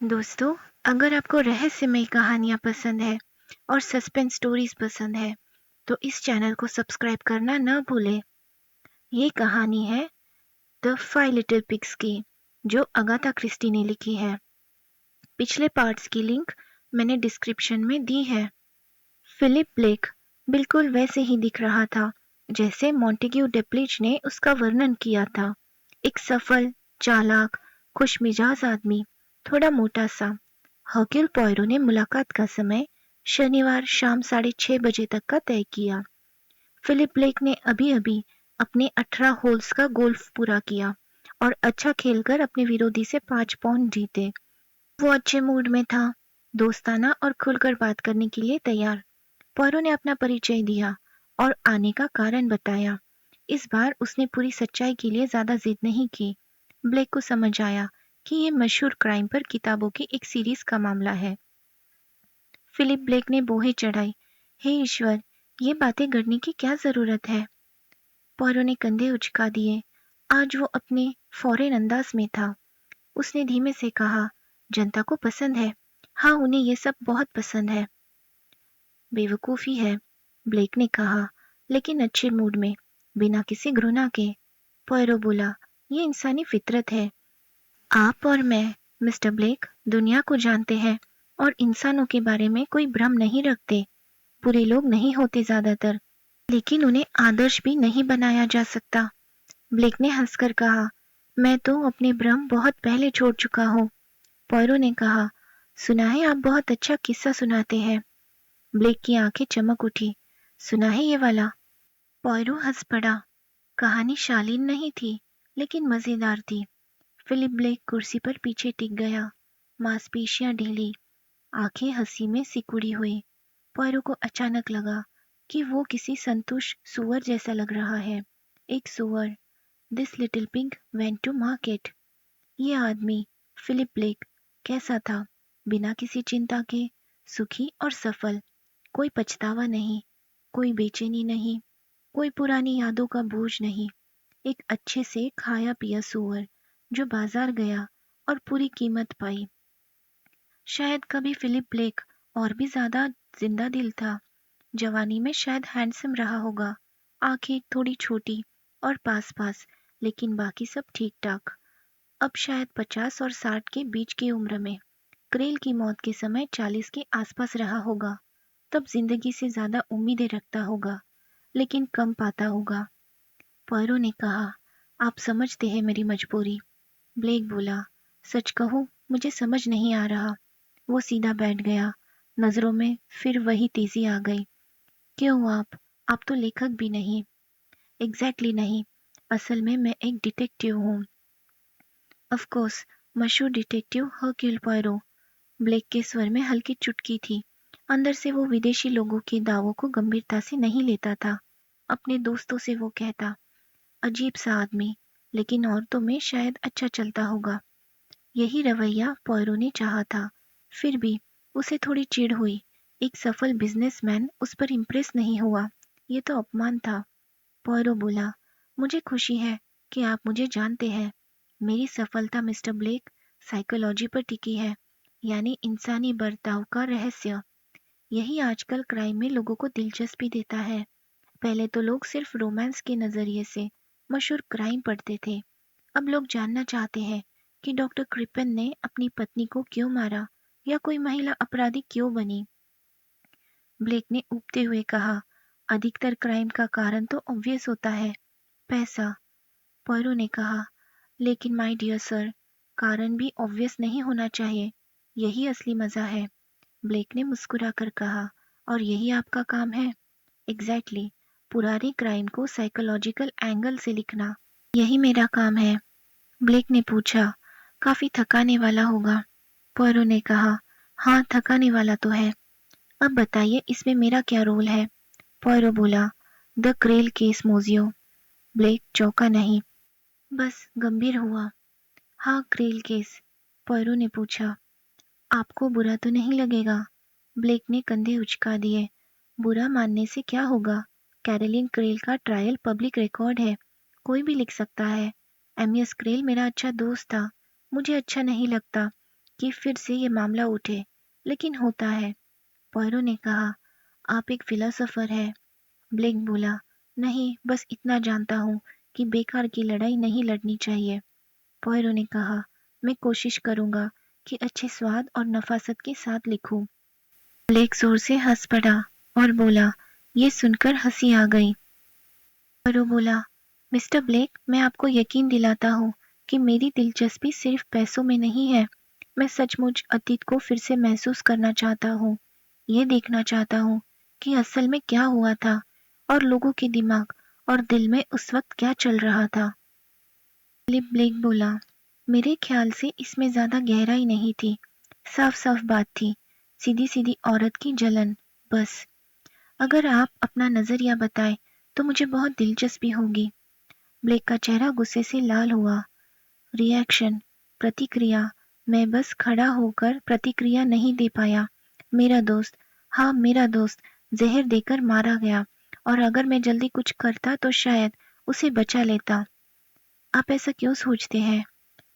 दोस्तों, अगर आपको रहस्यमय कहानियाँ पसंद है और सस्पेंस स्टोरीज पसंद है, तो इस चैनल को सब्सक्राइब करना न भूलें। ये कहानी है द फाइव लिटिल पिग्स की, जो अगाथा क्रिस्टी ने लिखी है। पिछले पार्ट्स की लिंक मैंने डिस्क्रिप्शन में दी है। फिलिप ब्लेक बिल्कुल वैसे ही दिख रहा था जैसे मॉन्टेग्यू डेप्लिच ने उसका वर्णन किया था। एक सफल, चालाक, खुशमिजाज आदमी, थोड़ा मोटा सा। हर्क्यूल पॉयरो ने मुलाकात का समय शनिवार शाम 6:30 बजे तक का तय किया। फिलिप ब्लेक ने अभी-अभी अपने 18 होल्स का गोल्फ पूरा किया और अच्छा खेलकर अपने विरोधी से 5 पॉइंट जीते। वो अच्छे मूड में था, दोस्ताना और खुलकर बात करने के लिए तैयार। पॉयरो ने अपना परिचय दिया और आने का कारण बताया। इस बार उसने पूरी सच्चाई के लिए ज्यादा जिद नहीं की। ब्लेक को समझ आया कि ये मशहूर क्राइम पर किताबों की एक सीरीज का मामला है। फिलिप ब्लेक ने बोहे चढ़ाई। हे ईश्वर, ये बातें करने की क्या जरूरत है? पॉयरो ने कंधे उचका दिए। आज वो अपने फौरन अंदाज में था। उसने धीमे से कहा, जनता को पसंद है। हाँ, उन्हें ये सब बहुत पसंद है। बेवकूफी है, ब्लेक ने कहा, लेकिन अच्छे मूड में, बिना किसी घृणा के। पॉयरो बोला, ये इंसानी फितरत है। आप और मैं, मिस्टर ब्लेक, दुनिया को जानते हैं और इंसानों के बारे में कोई भ्रम नहीं रखते। बुरे लोग नहीं होते ज्यादातर, लेकिन उन्हें आदर्श भी नहीं बनाया जा सकता। ब्लेक ने हंसकर कहा, मैं तो अपने भ्रम बहुत पहले छोड़ चुका हूँ। पॉयरो ने कहा, सुना है आप बहुत अच्छा किस्सा सुनाते हैं। ब्लेक की आंखें चमक उठी। सुना है ये वाला? पॉयरो हंस पड़ा। कहानी शालीन नहीं थी, लेकिन मजेदार थी। फिलिप ब्लेक कुर्सी पर पीछे टिक गया, मांसपेशियां ढीली, आंखें हंसी में सिकुड़ी हुई। पॉयरो को अचानक लगा कि वो किसी संतुष्ट सुअर जैसा लग रहा है। एक सुअर। This little pig went to market. ये आदमी, फिलिप ब्लेक, कैसा था? बिना किसी चिंता के, सुखी और सफल। कोई पछतावा नहीं, कोई बेचैनी नहीं, कोई पुरानी यादों का बोझ नहीं। एक अच्छे से खाया पिया सुअर जो बाजार गया और पूरी कीमत पाई। शायद कभी फिलिप ब्लेक और भी ज्यादा जिंदा दिल था। जवानी में शायद हैंडसम रहा होगा, आंखें थोड़ी छोटी और पास पास, लेकिन बाकी सब ठीक ठाक। अब शायद 50 और 60 के बीच की उम्र में, क्रेल की मौत के समय 40 के आसपास रहा होगा। तब जिंदगी से ज्यादा उम्मीदें रखता होगा, लेकिन कम पाता होगा। पॉयरो ने कहा, आप समझते हैं मेरी मजबूरी। ब्लेक बोला, सच कहूं, मुझे समझ नहीं आ रहा। वो सीधा बैठ गया। नजरों में फिर वही तेजी आ गई। क्यों आप तो लेखक भी नहीं। एग्जैक्टली नहीं, असल में मैं एक डिटेक्टिव हूँ। ऑफ कोर्स, मशहूर डिटेक्टिव हर्क्यूल पॉयरो। ब्लेक के स्वर में हल्की चुटकी थी। अंदर से वो विदेशी लोगों के दावों को गंभीरता से नहीं लेता था। अपने दोस्तों से वो कहता, अजीब सा आदमी, लेकिन औरतों में शायद अच्छा चलता होगा। यही रवैया पॉयरो ने चाहा था। फिर भी उसे थोड़ी चिढ़ हुई। एक सफल बिजनेसमैन उस पर इम्प्रेस नहीं हुआ। ये तो अपमान था। पॉयरो बोला, मुझे खुशी है कि आप मुझे जानते हैं। मेरी सफलता मिस्टर ब्लेक साइकोलॉजी पर टिकी है, यानी इंसानी बर्ताव का रहस्य। यही आजकल क्राइम में लोगों को दिलचस्पी देता है। पहले तो लोग सिर्फ रोमांस के नजरिए से मशहूर क्राइम पढ़ते थे। अब लोग जानना चाहते हैं कि डॉक्टर क्रिपन ने अपनी पत्नी को क्यों मारा, या कोई महिला अपराधी क्यों बनी। ब्लेक ने ऊबते हुए कहा, अधिकतर क्राइम का कारण तो ऑब्वियस होता है, पैसा। पॉयरो ने कहा, लेकिन माय डियर सर, कारण भी ऑब्वियस नहीं होना चाहिए। यही असली मजा है। ब्लेक ने मुस्कुराकर कहा, और यही आपका काम है? एग्जैक्टली, पुराने क्राइम को साइकोलॉजिकल एंगल से लिखना, यही मेरा काम है। ब्लेक ने पूछा, काफी थकाने वाला होगा। पॉयरो ने कहा, हाँ, थकाने वाला तो है। अब बताइए इसमें मेरा क्या रोल है? पॉयरो बोला, द क्रेल केस मोजियो। ब्लेक चौंका नहीं, बस गंभीर हुआ। हाँ, क्रेल केस। पॉयरो ने पूछा, आपको बुरा तो नहीं लगेगा? ब्लेक ने कंधे उचका दिए। बुरा मानने से क्या होगा? कैरोलिन क्रेल का ट्रायल पब्लिक रिकॉर्ड है, कोई भी लिख सकता है। एमियस क्रेल मेरा अच्छा दोस्त था। मुझे अच्छा नहीं लगता कि फिर से ये मामला उठे, लेकिन होता है। पॉयरो ने कहा, आप एक फिलोसोफर है। ब्लेक बोला, नहीं, बस इतना जानता हूँ कि बेकार की लड़ाई नहीं लड़नी चाहिए। पॉयरो ने कहा, मैं कोशिश करूंगा कि अच्छे स्वाद और नफासत के साथ लिखूं। ब्लेक जोर से हंस पड़ा और बोला, ये सुनकर हंसी आ गई। पॉयरो बोला, मिस्टर ब्लेक, मैं आपको यकीन दिलाता हूँ कि मेरी दिलचस्पी सिर्फ पैसों में नहीं है। मैं सचमुच अतीत को फिर से महसूस करना चाहता हूँ। ये देखना चाहता हूँ कि असल में क्या हुआ था और लोगों के दिमाग और दिल में उस वक्त क्या चल रहा था। फिलिप ब्लेक बोला, मेरे ख्याल से इसमें ज्यादा गहराई नहीं थी। साफ साफ बात थी, सीधी सीधी औरत की जलन, बस। अगर आप अपना नजरिया बताएं तो मुझे बहुत दिलचस्पी होगी। ब्लेक का चेहरा गुस्से से लाल हुआ। रिएक्शन, प्रतिक्रिया, मैं बस खड़ा होकर प्रतिक्रिया नहीं दे पाया। मेरा दोस्त, हाँ मेरा दोस्त, जहर देकर मारा गया, और अगर मैं जल्दी कुछ करता तो शायद उसे बचा लेता। आप ऐसा क्यों सोचते हैं?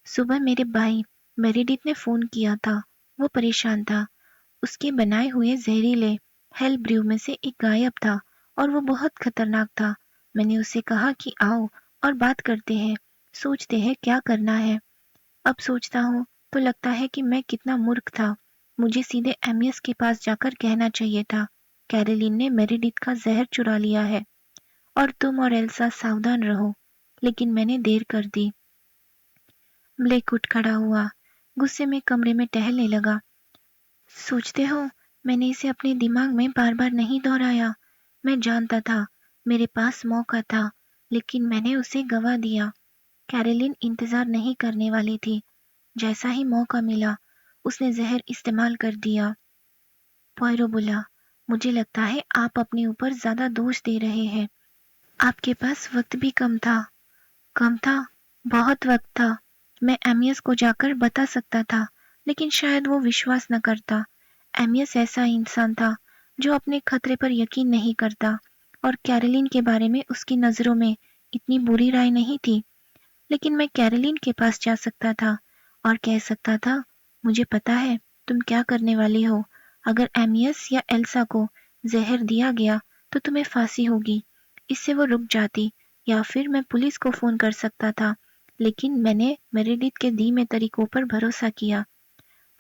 सुबह मेरे भाई मेरिडिथ ने फोन किया था। वो परेशान था। उसके बनाए हुए जहरीले हेल ब्रू में से एक गायब था और वो बहुत खतरनाक था। मैंने उससे कहा कि आओ और बात करते हैं, सोचते हैं क्या करना है। अब सोचता हूँ तो लगता है कि मैं कितना मूर्ख था। मुझे सीधे एमियस के पास जाकर कहना चाहिए था, कैरोलिन ने मेरिडिथ का जहर चुरा लिया है और तुम और एल्सा सावधान रहो। लेकिन मैंने देर कर दी। ब्लेक उठ खड़ा हुआ, गुस्से में कमरे में टहलने लगा। सोचते हो, मैंने इसे अपने दिमाग में बार बार नहीं दोहराया। मैं जानता था, मेरे पास मौका था, लेकिन मैंने उसे गवा दिया। कैरोलिन इंतजार नहीं करने वाली थी। जैसा ही मौका मिला, उसने जहर इस्तेमाल कर दिया। पॉयरो बोला, मुझे लगता है आप अपने ऊपर ज्यादा दोष दे रहे हैं। आपके पास वक्त भी कम था। कम था? बहुत वक्त था। मैं एमियस को जाकर बता सकता था, लेकिन शायद वो विश्वास न करता। एमियस ऐसा इंसान था जो अपने खतरे पर यकीन नहीं करता, और कैरोलिन के बारे में उसकी नजरों में इतनी बुरी राय नहीं थी। लेकिन मैं कैरोलिन के पास जा सकता था और कह सकता था, मुझे पता है तुम क्या करने वाली हो। अगर एमियस या एल्सा को जहर दिया गया तो तुम्हें फांसी होगी। इससे वो रुक जाती, या फिर मैं पुलिस को फोन कर सकता था। लेकिन मैंने मेरेडिथ के धीमे तरीकों पर भरोसा किया।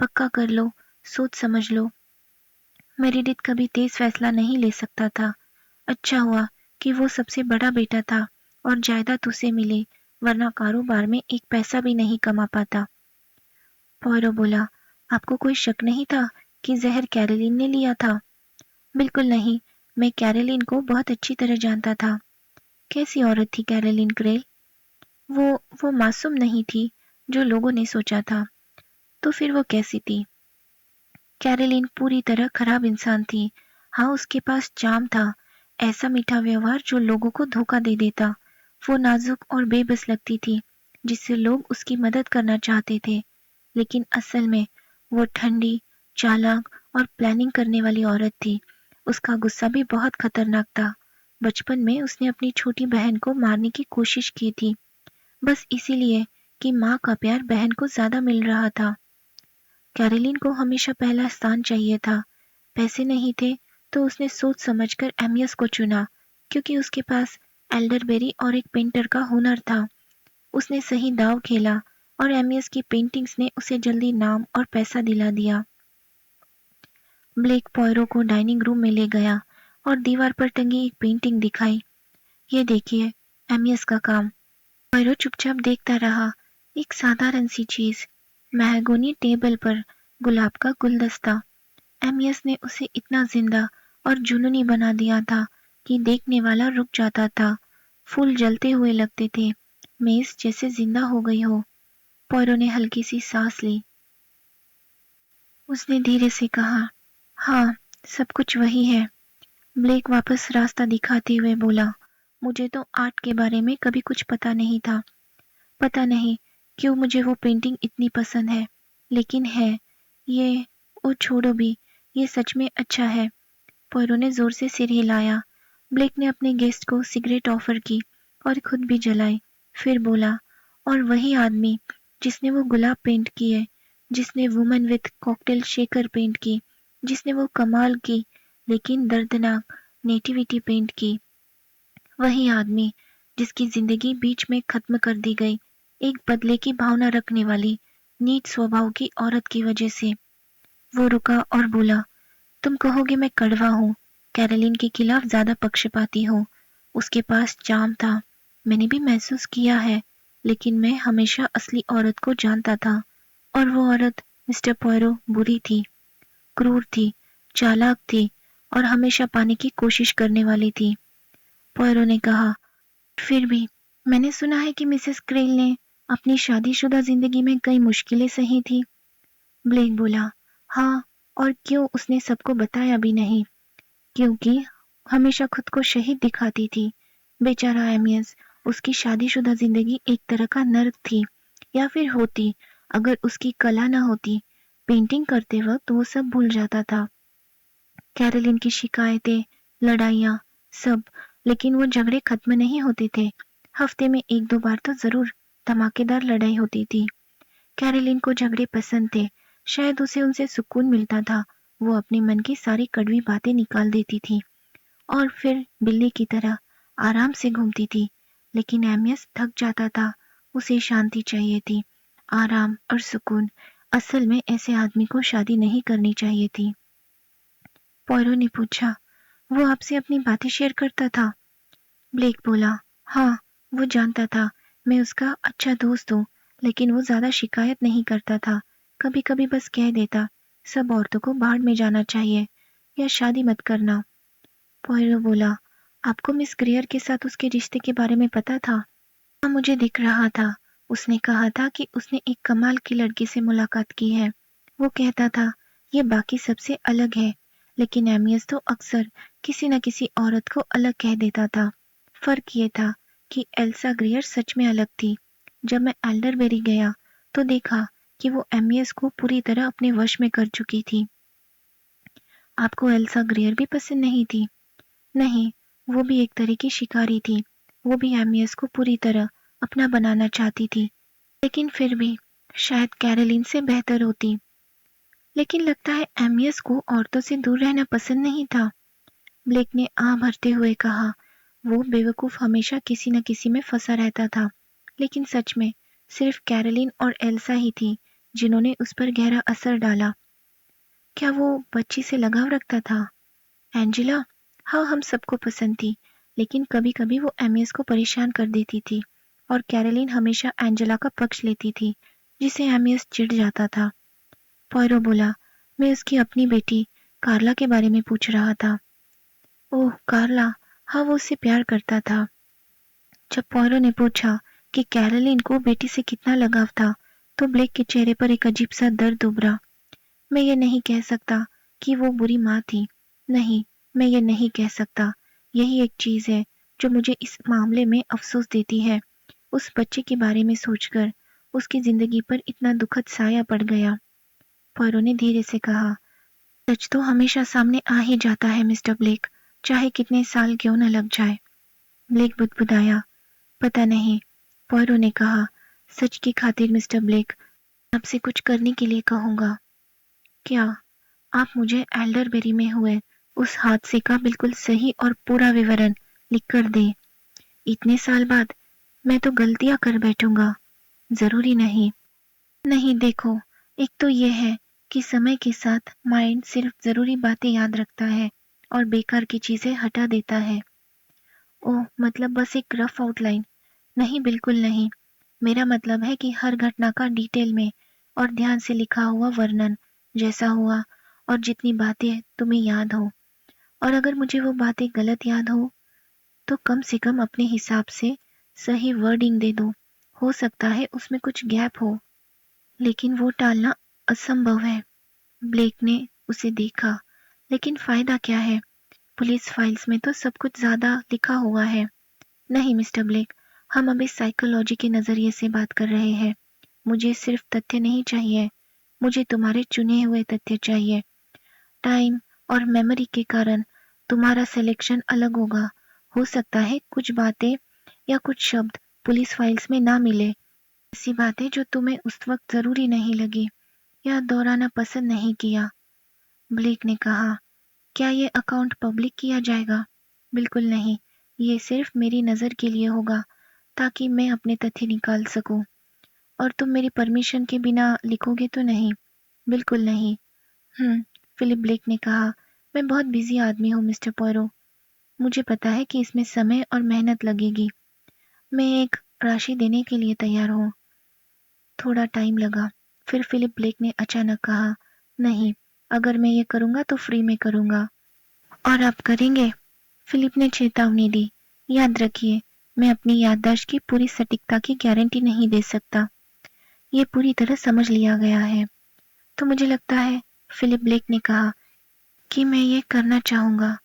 पक्का कर लो, सोच समझ लो। मेरेडिथ कभी तेज फैसला नहीं ले सकता था। अच्छा हुआ कि वो सबसे बड़ा बेटा था और जायदाद उसे मिली, वरना कारोबार में एक पैसा भी नहीं कमा पाता। पॉयरो बोला, आपको कोई शक नहीं था कि जहर कैरोलिन ने लिया था? बिल्कुल नहीं, मैं कैरोलिन को बहुत अच्छी तरह जानता था। कैसी औरत थी कैरोलिन क्रेल? वो वो मासूम नहीं थी जो लोगों ने सोचा था। तो फिर वो कैसी थी? कैरोलिन पूरी तरह खराब इंसान थी। हाँ, उसके पास चार्म था, ऐसा मीठा व्यवहार जो लोगों को धोखा दे देता। वो नाजुक और बेबस लगती थी, जिससे लोग उसकी मदद करना चाहते थे। लेकिन असल में वो ठंडी, चालाक और प्लानिंग करने वाली औरत थी। उसका गुस्सा भी बहुत खतरनाक था। बचपन में उसने अपनी छोटी बहन को मारने की कोशिश की थी, बस इसीलिए कि माँ का प्यार बहन को ज्यादा मिल रहा था। कैरोलिन को हमेशा पहला स्थान चाहिए था। पैसे नहीं थे तो उसने सोच समझकर एमियस को चुना, क्योंकि उसके पास एल्डरबेरी और एक पेंटर का हुनर था। उसने सही दांव खेला और एमियस की पेंटिंग्स ने उसे जल्दी नाम और पैसा दिला दिया। ब्लेक पॉयरो को डाइनिंग रूम में ले गया और दीवार पर टंगी एक पेंटिंग दिखाई। ये देखिए, एमियस का काम। पॉयरो चुपचाप देखता रहा। एक साधारण सी चीज, मेहगोनी टेबल पर गुलाब का गुलदस्ता। एमियस ने उसे इतना जिंदा और जुनूनी बना दिया था कि देखने वाला रुक जाता था। फूल जलते हुए लगते थे, मेज जैसे जिंदा हो गई हो। पॉयरो ने हल्की सी सांस ली। उसने धीरे से कहा, हाँ, सब कुछ वही है। ब्लेक वापस रास्ता दिखाते हुए बोला, मुझे तो आर्ट के बारे में कभी कुछ पता नहीं था। पता नहीं क्यों मुझे वो पेंटिंग इतनी पसंद है, लेकिन है। ये, ओ छोड़ो भी, ये सच में अच्छा है। पॉयरो ने जोर से सिर हिलाया। ब्लेक ने अपने गेस्ट को सिगरेट ऑफर की और खुद भी जलाई। फिर बोला, और वही आदमी जिसने वो गुलाब पेंट किए, जिसने woman with cocktail shaker paint की, जिसने वो कमाल की लेकिन दर्दनाक नेटिविटी पेंट की, वही आदमी जिसकी जिंदगी बीच में खत्म कर दी गई एक बदले की भावना रखने वाली नीच स्वभाव की औरत की वजह से। वो रुका और बोला, तुम कहोगे मैं कड़वा हूँ, कैरोलिन के खिलाफ ज्यादा पक्षपाती हूँ। उसके पास चार्म था, मैंने भी महसूस किया है, लेकिन मैं हमेशा असली औरत को जानता था। और वो औरत मिस्टर पॉयरो बुरी थी, क्रूर थी, चालाक थी और हमेशा पाने की कोशिश करने वाली थी। पॉयरो ने कहा, फिर भी मैंने सुना है कि मिसेस क्रेल ने अपनी शादीशुदा जिंदगी में कई मुश्किलें सही थी। ब्लेक बोला, हाँ, और क्यों उसने सबको बताया भी नहीं, क्योंकि हमेशा खुद को शहीद दिखाती थी। बेचारा एमियस, उसकी शादीशुदा जिंदगी एक तरह का नर्क थी, या फिर होती अगर उसकी कला न होती। पेंटिंग करते वक्त वो सब भूल जाता था, कैरोलिन की शिकायतें, लड़ाइयाँ, सब। लेकिन वो झगड़े खत्म नहीं होते थे। हफ्ते में एक दो बार तो जरूर धमाकेदार लड़ाई होती थी। कैरोलिन को झगड़े पसंद थे, शायद उसे उनसे सुकून मिलता था। वो अपने मन की सारी कड़वी बातें निकाल देती थी और फिर बिल्ली की तरह आराम से घूमती थी। लेकिन एमियस थक जाता था, उसे शांति चाहिए थी, आराम और सुकून। असल में ऐसे आदमी को शादी नहीं करनी चाहिए थी। पॉयरो ने पूछा, वो आपसे अपनी बातें शेयर करता था? ब्लेक बोला, हाँ, वो जानता था मैं उसका अच्छा दोस्त हूँ, लेकिन वो ज्यादा शिकायत नहीं करता था। कभी कभी बस कह देता, सब औरतों को बाढ़ में जाना चाहिए या शादी मत करना। पॉयरो बोला, आपको मिस ग्रेयर के साथ उसके रिश्ते के बारे में पता था? हाँ, मुझे दिख रहा था। उसने कहा था कि उसने एक कमाल की लड़की से मुलाकात की है। वो कहता था ये बाकी सबसे अलग है, लेकिन एमियस तो अक्सर किसी न किसी औरत को अलग कह देता था। फर्क ये था कि एल्सा ग्रेयर सच में अलग थी। जब मैं एल्डरबेरी गया तो देखा कि वो एमियस को पूरी तरह अपने वश में कर चुकी थी। आपको एल्सा ग्रेयर भी पसंद नहीं थी? नहीं, वो भी एक तरह की शिकारी थी। वो भी एमियस को पूरी तरह अपना बनाना चाहती थी, लेकिन फिर भी शायद कैरोलिन से बेहतर होती। लेकिन लगता है एमियस को औरतों से दूर रहना पसंद नहीं था। ब्लेक ने आह भरते हुए कहा, वो बेवकूफ हमेशा किसी न किसी में फंसा रहता था। लेकिन सच में सिर्फ कैरोलिन और एल्सा ही थी जिन्होंने उस पर गहरा असर डाला। क्या वो बच्ची से लगाव रखता था? एंजेला? हाँ, हम सबको पसंद थी, लेकिन कभी कभी वो एमियस को परेशान कर देती थी और कैरोलिन हमेशा एंजेला का पक्ष लेती थी, जिसे एमियस चिढ़ जाता था। पॉयरो बोला, मैं उसकी अपनी बेटी कार्ला के बारे में पूछ रहा था। ओह, कार्ला, हाँ, वो उससे प्यार करता था। जब पॉयरो ने पूछा कि कैरोलिन को बेटी से कितना लगाव था, तो ब्लेक के चेहरे पर एक अजीब सा दर्द उभरा। मैं ये नहीं कह सकता कि वो बुरी माँ थी। नहीं, मैं ये नहीं कह सकता। यही एक चीज है जो मुझे इस मामले में अफसोस देती है। उस बच्चे के बारे में सोचकर उसकी जिंदगी पर इतना दुखद साया पड़ गया। पॉयरो ने धीरे से कहा, सच तो हमेशा सामने आ ही जाता है मिस्टर ब्लेक, चाहे कितने साल क्यों न लग जाए। ब्लेक बुदबुदाया, पता नहीं। पॉयरो ने कहा, सच की खातिर मिस्टर ब्लेक, आपसे कुछ करने के लिए कहूंगा। क्या? आप मुझे एल्डरबेरी में हुए उस हादसे का बिल्कुल सही और पूरा विवरण लिखकर दें। इतने साल बाद मैं तो गलतियां कर बैठूंगा। जरूरी नहीं। नहीं, देखो, एक तो ये है कि समय के साथ माइंड सिर्फ जरूरी बातें याद रखता है और बेकार की चीजें हटा देता है। ओह, मतलब बस एक रफ आउटलाइन? नहीं, बिल्कुल नहीं। मेरा मतलब है कि हर घटना का डिटेल में और ध्यान से लिखा हुआ वर्णन, जैसा हुआ और जितनी बातें तुम्हें याद हो। और अगर मुझे वो बातें गलत याद हो तो कम से कम अपने हिसाब से सही वर्डिंग दे दो। हो सकता है उसमें कुछ गैप हो, लेकिन वो टालना असंभव है। ब्लेक ने उसे देखा, लेकिन फायदा क्या है? पुलिस फाइल्स में तो सब कुछ ज्यादा लिखा हुआ है। नहीं मिस्टर ब्लेक, हम अभी साइकोलॉजी के नजरिए से बात कर रहे हैं। मुझे सिर्फ तथ्य नहीं चाहिए, मुझे तुम्हारे चुने हुए तथ्य चाहिए। टाइम और मेमोरी के कारण तुम्हारा सिलेक्शन अलग होगा। हो सकता है कुछ बातें या कुछ शब्द पुलिस फाइल्स में ना मिले, ऐसी बातें जो तुम्हें उस वक्त जरूरी नहीं लगी, या दोहराना पसंद नहीं किया। ब्लेक ने कहा, क्या ये अकाउंट पब्लिक किया जाएगा? बिल्कुल नहीं, ये सिर्फ मेरी नज़र के लिए होगा ताकि मैं अपने तथ्य निकाल सकूं। और तुम मेरी परमिशन के बिना लिखोगे तो नहीं? बिल्कुल नहीं। फिलिप ब्लेक ने कहा, मैं बहुत बिजी आदमी हूँ मिस्टर पॉयरो। मुझे पता है कि इसमें समय और मेहनत लगेगी। मैं एक राशि देने के लिए तैयार हूँ। थोड़ा टाइम लगा। फिर फिलिप ब्लेक ने अचानक कहा, नहीं, अगर मैं ये करूँगा तो फ्री में करूँगा। और आप करेंगे? फिलिप ने चेतावनी दी, याद रखिए, मैं अपनी याददाश्त की पूरी सटीकता की गारंटी नहीं दे सकता। ये पूरी तरह समझ लिया गया है। तो मुझे लगता है, फिलिप ब्लेक ने कहा, कि मैं ये करना चाहूँगा।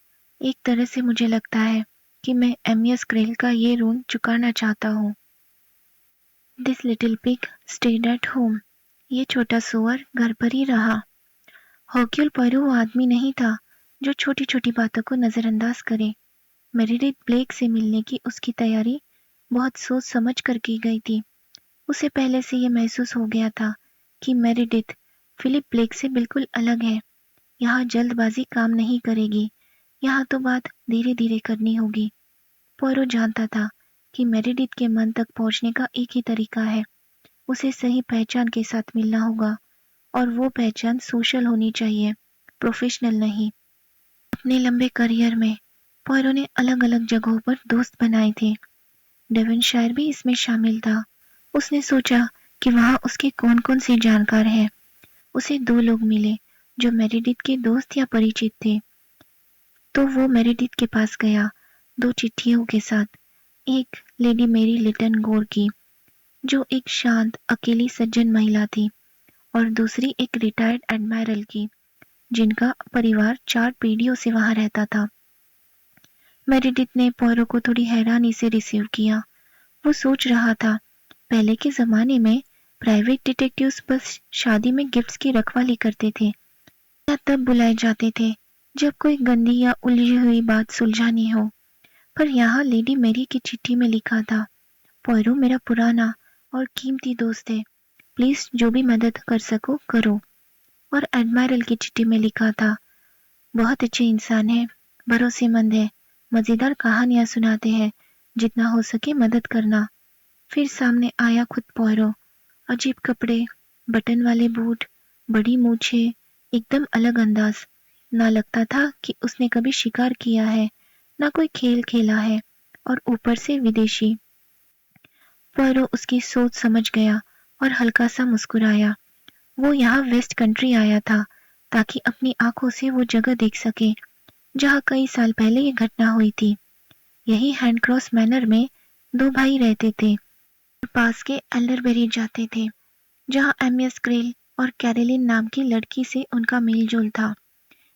एक तरह से मुझे लगता है कि मैं एमियस क्रेल का ये ऋण चुकाना चाहता हूँ। This little pig stayed at home. ये छोटा सुअर घर पर ही रहा। हर्क्यूल पॉयरो वो आदमी नहीं था जो छोटी छोटी बातों को नजरअंदाज करे। मेरिडिथ ब्लेक से मिलने की उसकी तैयारी बहुत सोच समझ कर की गई थी। उसे पहले से ये महसूस हो गया था कि मेरिडिथ फिलिप ब्लेक से बिल्कुल अलग है। यहाँ जल्दबाजी काम नहीं करेगी। यहाँ तो बात धीरे धीरे करनी होगी। पॉयरो जानता था कि मेरिडिथ के मन तक पहुंचने का एक ही तरीका है, उसे सही पहचान के साथ मिलना होगा। और वो पहचान सोशल होनी चाहिए, प्रोफेशनल नहीं। अपने लंबे करियर में पॉयरो ने अलग अलग जगहों पर दोस्त बनाए थे। डेवनशायर भी इसमें शामिल था। उसने सोचा कि वहाँ उसके कौन कौन से जानकार हैं। उसे 2 लोग मिले जो मेरिडिथ के दोस्त या परिचित थे। तो वो मेरिडिथ के पास गया 2 चिट्ठियों के साथ। एक लेडी मेरी लिटन गोर की, जो एक शांत अकेली सज्जन महिला थी, और दूसरी एक रिटायर्ड एडमायरल की, जिनका परिवार 4 पीढ़ियों से वहां रहता था। मेरिडिथ ने पॉयरो को थोड़ी हैरानी से रिसीव किया। वो सोच रहा था, पहले के जमाने में प्राइवेट डिटेक्टिव्स बस शादी में गिफ्ट्स की रखवाली करते थे या तब बुलाए जाते थे जब कोई गंदी या उलझी हुई बात सुलझानी हो। पर यहाँ लेडी मेरी की चिट्ठी में लिखा था, पॉयरो मेरा पुराना और कीमती दोस्त है, प्लीज जो भी मदद कर सको करो। और एडमायरल की चिट्ठी में लिखा था, बहुत अच्छे इंसान है, भरोसेमंद है, मजेदार कहानियां सुनाते हैं, जितना हो सके मदद करना। फिर सामने आया खुद पॉयरो, अजीब कपड़े, बटन वाले बूट, बड़ी मूछे, एकदम अलग अंदाज। ना लगता था कि उसने कभी शिकार किया है, ना कोई खेल खेला है, और ऊपर से विदेशी। पॉयरो उसकी सोच समझ गया और हल्का सा मुस्कुराया। वो यहाँ वेस्ट कंट्री आया था ताकि अपनी आंखों से वो जगह देख सके जहाँ कई साल पहले ये घटना हुई थी। यही हैंडक्रॉस मैनर में 2 भाई रहते थे, पास के एल्डरबेरी जाते थे, जहाँ एमियस क्रेल और कैरोलिन नाम की लड़की से उनका मेलजोल था।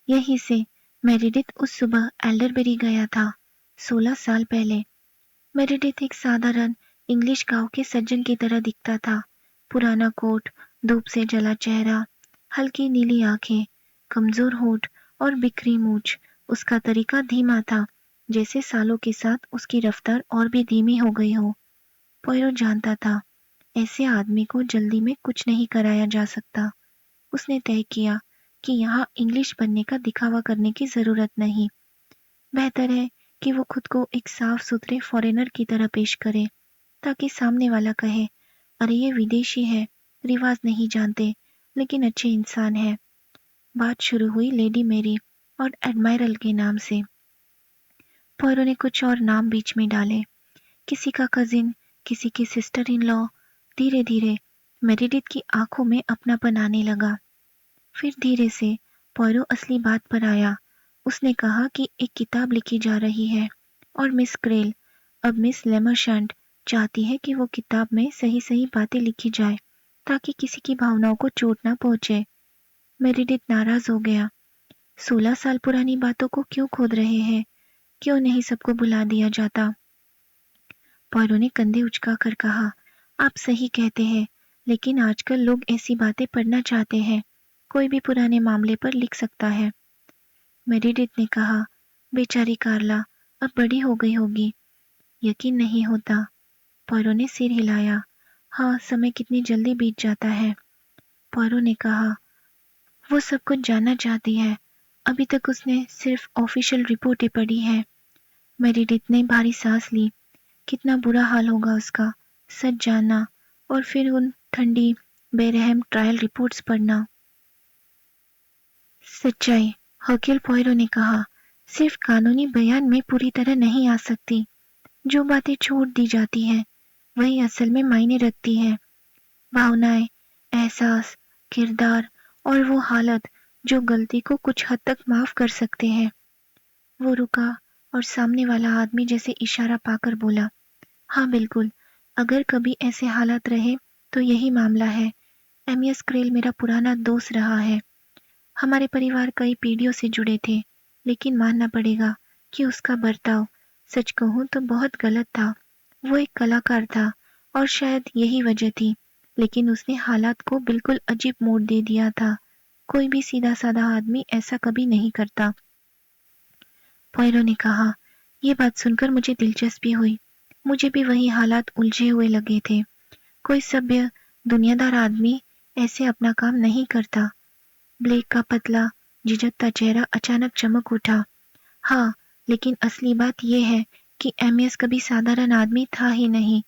यहीं से मेरिडिथ उस सुबह एल्डरबेरी गया था, 16 साल पहले। मेरिडिथ एक साधारण इंग्लिश गांव के सज्जन की तरह दिखता था। पुराना कोट, धूप से जला चेहरा, हल्की नीली आंखें, कमजोर होठ और बिखरी मूछ। उसका तरीका धीमा था, जैसे सालों के साथ उसकी रफ्तार और भी धीमी हो गई हो। पॉयरो जानता था, ऐसे आदमी को जल्दी में कुछ नहीं कराया जा सकता। उसने तय किया कि यहाँ इंग्लिश बनने का दिखावा करने की जरूरत नहीं। बेहतर है कि वो खुद को एक साफ सुथरे फॉरेनर की तरह पेश करे, ताकि सामने वाला कहे, अरे ये विदेशी है, रिवाज नहीं जानते, लेकिन अच्छे इंसान है। बात शुरू हुई लेडी मेरी और एडमायरल के नाम से। पॉयरो ने कुछ और नाम बीच में डाले, किसी का कजिन, किसी की सिस्टर इन लॉ। धीरे धीरे मेरिडिथ की आंखों में अपनापन आने लगा। फिर धीरे से पॉयरो असली बात पर आया। उसने कहा कि एक किताब लिखी जा रही है और मिस क्रेल, अब मिस लेमरशंट, चाहती है कि वो किताब में सही सही बातें लिखी जाए ताकि किसी की भावनाओं को चोट ना पहुंचे। मेरिडिथ नाराज हो गया। 16 साल पुरानी बातों को क्यों खोद रहे हैं? क्यों नहीं सबको बुला दिया जाता? पॉयरो ने कंधे उचकाकर कहा, आप सही कहते हैं, लेकिन आजकल लोग ऐसी बातें पढ़ना चाहते हैं। कोई भी पुराने मामले पर लिख सकता है। मेरिडिथ ने कहा, बेचारी कार्ला अब बड़ी हो गई होगी। यकीन नहीं होता। पॉयरो ने सिर हिलाया। हाँ, समय कितनी जल्दी बीत जाता है। पॉयरो ने कहा, वो सब कुछ जानना चाहती है। अभी तक उसने सिर्फ ऑफिशियल रिपोर्टें पढ़ी है। मेरिडिथ ने भारी सांस ली। कितना बुरा हाल होगा उसका, सच जानना और फिर उन ठंडी बेरहम ट्रायल रिपोर्ट्स पढ़ना। सच्चाई, हकील पॉयरो ने कहा, सिर्फ कानूनी बयान में पूरी तरह नहीं आ सकती। जो बातें छोड़ दी जाती हैं, वही असल में मायने रखती हैं। भावनाएं, एहसास, किरदार और वो हालत जो गलती को कुछ हद तक माफ कर सकते हैं। वो रुका और सामने वाला आदमी जैसे इशारा पाकर बोला, हाँ बिल्कुल, अगर कभी ऐसे हालात रहे तो यही मामला है। एमियस क्रेल मेरा पुराना दोस्त रहा है। हमारे परिवार कई पीढ़ियों से जुड़े थे, लेकिन मानना पड़ेगा कि उसका बर्ताव, सच कहूं तो बहुत गलत था। वो एक कलाकार था और शायद यही वजह थी, लेकिन उसने हालात को बिल्कुल अजीब मोड़ दे दिया था। कोई भी सीधा साधा आदमी ऐसा कभी नहीं करता। पॉयरो ने कहा, ये बात सुनकर मुझे दिलचस्पी हुई। मुझे भी वही हालात उलझे हुए लगे थे। कोई सभ्य, दुनियादार आदमी ऐसे अपना काम नहीं करता। ब्लेक का पतला, झिझकता चेहरा अचानक चमक उठा। हाँ, लेकिन असली बात यह है कि एमियस कभी साधारण आदमी था ही नहीं।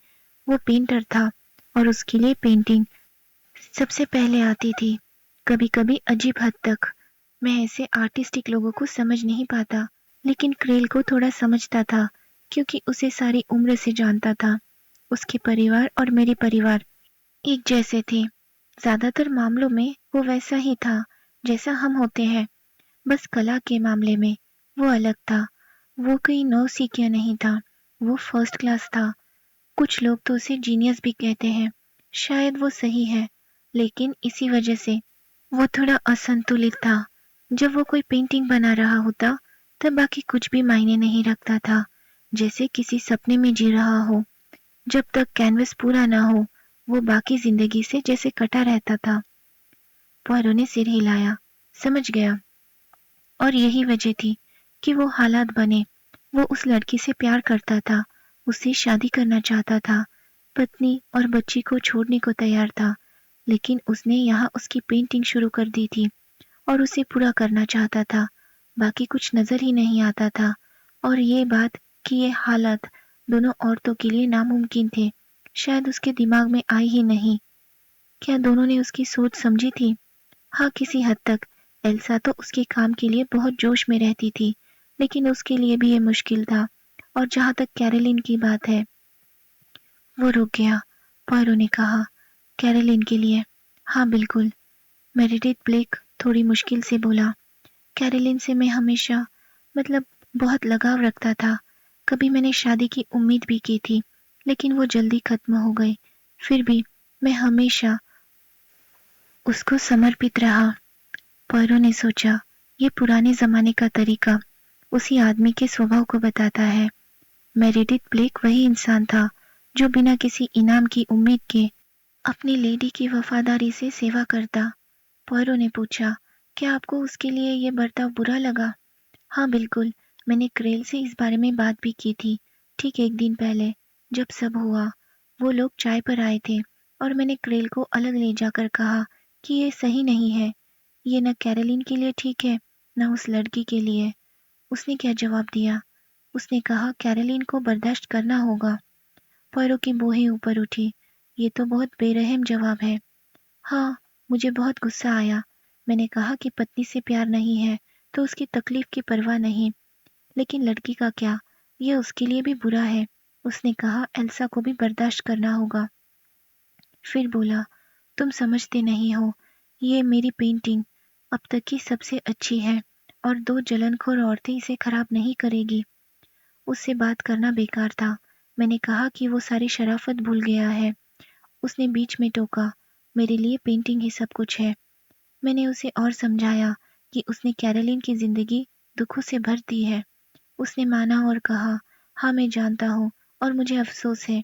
वो पेंटर था और उसके लिए पेंटिंग सबसे पहले आती थी। कभी-कभी अजीब हद तक। मैं ऐसे आर्टिस्टिक लोगों को समझ नहीं पाता, लेकिन क्रेल को थोड़ा समझता था क्योंकि उसे सारी उम्र से जानता था। उसके परिवार और मेरे परिवार एक जैसे थे। ज्यादातर मामलों में वो वैसा ही था जैसा हम होते हैं, बस कला के मामले में वो अलग था। वो कोई नौसिखिया नहीं था, वो फर्स्ट क्लास था। कुछ लोग तो उसे जीनियस भी कहते हैं। शायद वो सही है, लेकिन इसी वजह से वो थोड़ा असंतुलित था। जब वो कोई पेंटिंग बना रहा होता, तब बाकी कुछ भी मायने नहीं रखता था, जैसे किसी सपने में जी रहा हो। जब तक कैनवस पूरा ना हो, वो बाकी जिंदगी से जैसे कटा रहता था। पॉयरो ने सिर हिलाया, समझ गया। और यही वजह थी कि वो हालात बने। वो उस लड़की से प्यार करता था, उससे शादी करना चाहता था, पत्नी और बच्ची को छोड़ने को तैयार था, लेकिन उसने यहाँ उसकी पेंटिंग शुरू कर दी थी और उसे पूरा करना चाहता था। बाकी कुछ नजर ही नहीं आता था। और ये बात कि ये हालात दोनों औरतों के लिए नामुमकिन थे, शायद उसके दिमाग में आई ही नहीं। क्या दोनों ने उसकी सोच समझी थी? हाँ, किसी हद तक। एल्सा तो उसके काम के लिए बहुत जोश में रहती थी, लेकिन उसके लिए भी ये मुश्किल था। और जहां तक कैरोलिन की बात है, वो रुक गया। पॉयरो ने कहा, कैरोलिन के लिए? हाँ बिल्कुल। मेरिडिथ ब्लेक थोड़ी मुश्किल से बोला। कैरोलिन से मैं हमेशा, मतलब बहुत लगाव रखता था। कभी मैंने शादी की उम्मीद भी की थी, लेकिन वो जल्दी खत्म हो गई। फिर भी मैं हमेशा उसको समर्पित रहा। पॉयरो ने सोचा, ये पुराने जमाने का तरीका उसी आदमी के स्वभाव को बताता है। मेरिडिथ ब्लेक वही इंसान था जो बिना किसी इनाम की उम्मीद के अपनी लेडी की वफादारी से सेवा करता। पॉयरो ने पूछा, क्या आपको उसके लिए ये बर्ताव बुरा लगा? हाँ बिल्कुल, मैंने क्रेल से इस बारे में बात भी की थी, ठीक एक दिन पहले, जब सब हुआ। वो लोग चाय पर आए थे और मैंने क्रेल को अलग ले जाकर कहा कि ये सही नहीं है, ये न कैरोलिन के लिए ठीक है, न उस लड़की के लिए। उसने क्या जवाब दिया? उसने कहा कैरोलिन को बर्दाश्त करना होगा। पॉयरो की भौहें ऊपर उठी। ये तो बहुत बेरहम जवाब है। हाँ, मुझे बहुत गुस्सा आया। मैंने कहा कि पत्नी से प्यार नहीं है तो उसकी तकलीफ की परवाह नहीं, लेकिन लड़की का क्या, ये उसके लिए भी बुरा है। उसने कहा एल्सा को भी बर्दाश्त करना होगा। फिर बोला, तुम समझते नहीं हो, ये मेरी पेंटिंग अब तक की सबसे अच्छी है और दो जलनखोर औरतें इसे खराब नहीं करेगी। उससे बात करना बेकार था। मैंने कहा कि वो सारी शराफत भूल गया है। उसने बीच में टोका, मेरे लिए पेंटिंग ही सब कुछ है। मैंने उसे और समझाया कि उसने कैरोलिन की जिंदगी दुखों से भर दी है। उसने माना और कहा, हाँ मैं जानता हूँ और मुझे अफसोस है,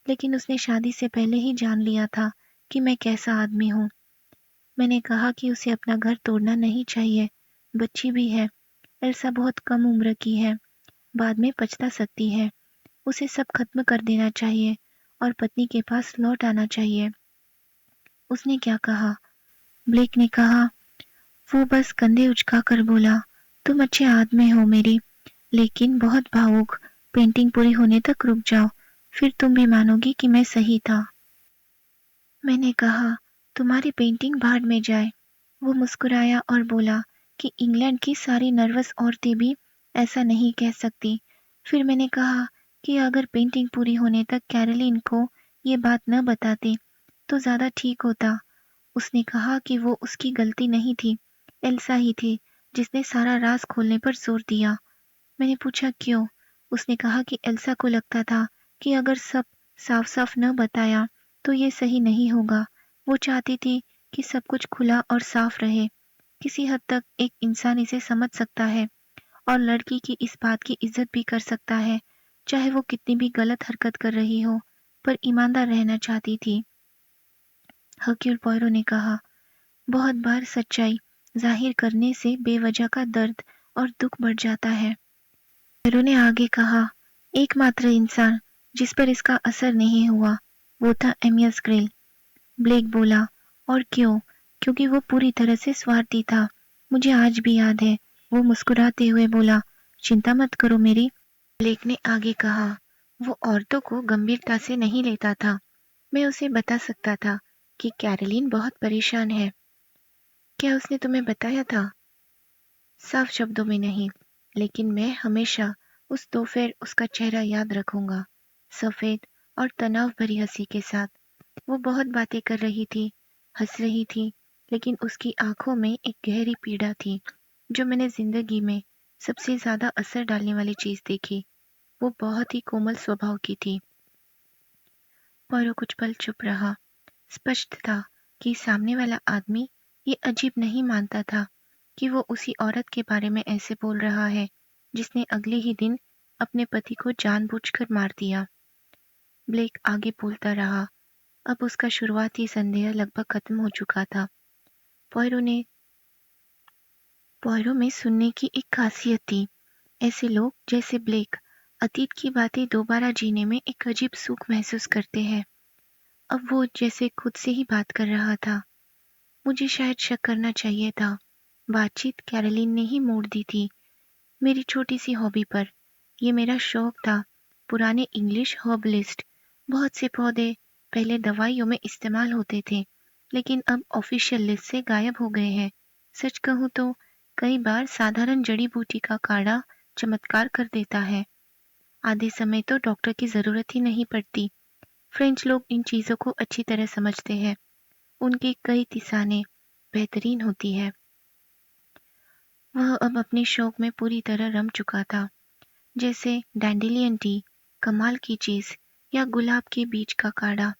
लेकिन उसने शादी से पहले ही जान लिया था कि मैं कैसा आदमी हूँ। मैंने कहा कि उसे अपना घर तोड़ना नहीं चाहिए, बच्ची भी है, एल्सा बहुत कम उम्र की है, बाद में पछता सकती है। उसे सब खत्म कर देना चाहिए और पत्नी के पास लौट आना चाहिए। उसने क्या कहा? ब्लेक ने कहा। वो बस कंधे उचकाकर बोला, तुम अच्छे आदमी हो मेरी, लेकिन बहुत भावुक। पेंटिंग पूरी होने तक रुक जाओ, फिर तुम भी मानोगी कि मैं सही था। मैंने कहा, तुम्हारी पेंटिंग भाड़ में जाए। वो मुस्कुराया और बोला कि इंग्लैंड की सारी नर्वस औरतें भी ऐसा नहीं कह सकती। फिर मैंने कहा कि अगर पेंटिंग पूरी होने तक कैरोलिन को ये बात न बताते तो ज़्यादा ठीक होता। उसने कहा कि वो उसकी गलती नहीं थी, एल्सा ही थी जिसने सारा राज खोलने पर जोर दिया। मैंने पूछा क्यों? उसने कहा कि एल्सा को लगता था कि अगर सब साफ-साफ न बताया तो ये सही नहीं होगा। वो चाहती थी कि सब कुछ खुला और साफ रहे। किसी हद तक एक इंसान इसे समझ सकता है और लड़की की इस बात की इज्जत भी कर सकता है, चाहे वो कितनी भी गलत हरकत कर रही हो, पर ईमानदार रहना चाहती थी। हर्क्यूल पोयरो ने कहा, बहुत बार सच्चाई जाहिर करने से बेवजह का दर्द और दुख बढ़ जाता है। पोयरो ने आगे कहा, एकमात्र इंसान जिस पर इसका असर नहीं हुआ वो था एमियस ग्रिल। ब्लेक बोला, और क्यों? क्योंकि वो पूरी तरह से स्वार्थी था। मुझे आज भी याद है, वो मुस्कुराते हुए बोला, चिंता मत करो मेरी। ब्लेक ने आगे कहा, वो औरतों को गंभीरता से नहीं लेता था। मैं उसे बता सकता था कि कैरोलिन बहुत परेशान है। क्या उसने तुम्हें बताया था? साफ शब्दों में नहीं, लेकिन मैं हमेशा उस दोपहर उसका चेहरा याद रखूंगा, सफेद और तनाव भरी हंसी के साथ। वो बहुत बातें कर रही थी, हंस रही थी, लेकिन उसकी आंखों में एक गहरी पीड़ा थी, जो मैंने जिंदगी में सबसे ज्यादा असर डालने वाली चीज देखी। वो बहुत ही कोमल स्वभाव की थी। पॉयरो कुछ पल चुप रहा। स्पष्ट था कि सामने वाला आदमी ये अजीब नहीं मानता था कि वो उसी औरत के बारे में ऐसे बोल रहा है जिसने अगले ही दिन अपने पति को जानबूझकर मार दिया। ब्लेक आगे बोलता रहा। अब उसका शुरुआती संदेह लगभग खत्म हो चुका था। पोयरो में सुनने की एक खासियत थी। ऐसे लोग जैसे ब्लेक अतीत की बातें दोबारा जीने में एक अजीब सुख महसूस करते हैं। अब वो जैसे खुद से ही बात कर रहा था। मुझे शायद शक करना चाहिए था। बातचीत कैरोलिन ने ही मोड़ दी थी, मेरी छोटी सी हॉबी पर। ये मेरा शौक था, पुराने इंग्लिश हर्बलिस्ट। बहुत से पौधे पहले दवाइयों में इस्तेमाल होते थे, लेकिन अब ऑफिशियल लिस्ट से गायब हो गए हैं। सच कहूँ तो कई बार साधारण जड़ी बूटी का काढ़ा चमत्कार कर देता है। आधे समय तो डॉक्टर की जरूरत ही नहीं पड़ती। फ्रेंच लोग इन चीजों को अच्छी तरह समझते हैं। उनकी कई तिसाने बेहतरीन होती है। वह अब अपने शौक में पूरी तरह रम चुका था, जैसे डैंडेलियन टी, कमाल की चीज, या गुलाब के बीज का काढ़ा।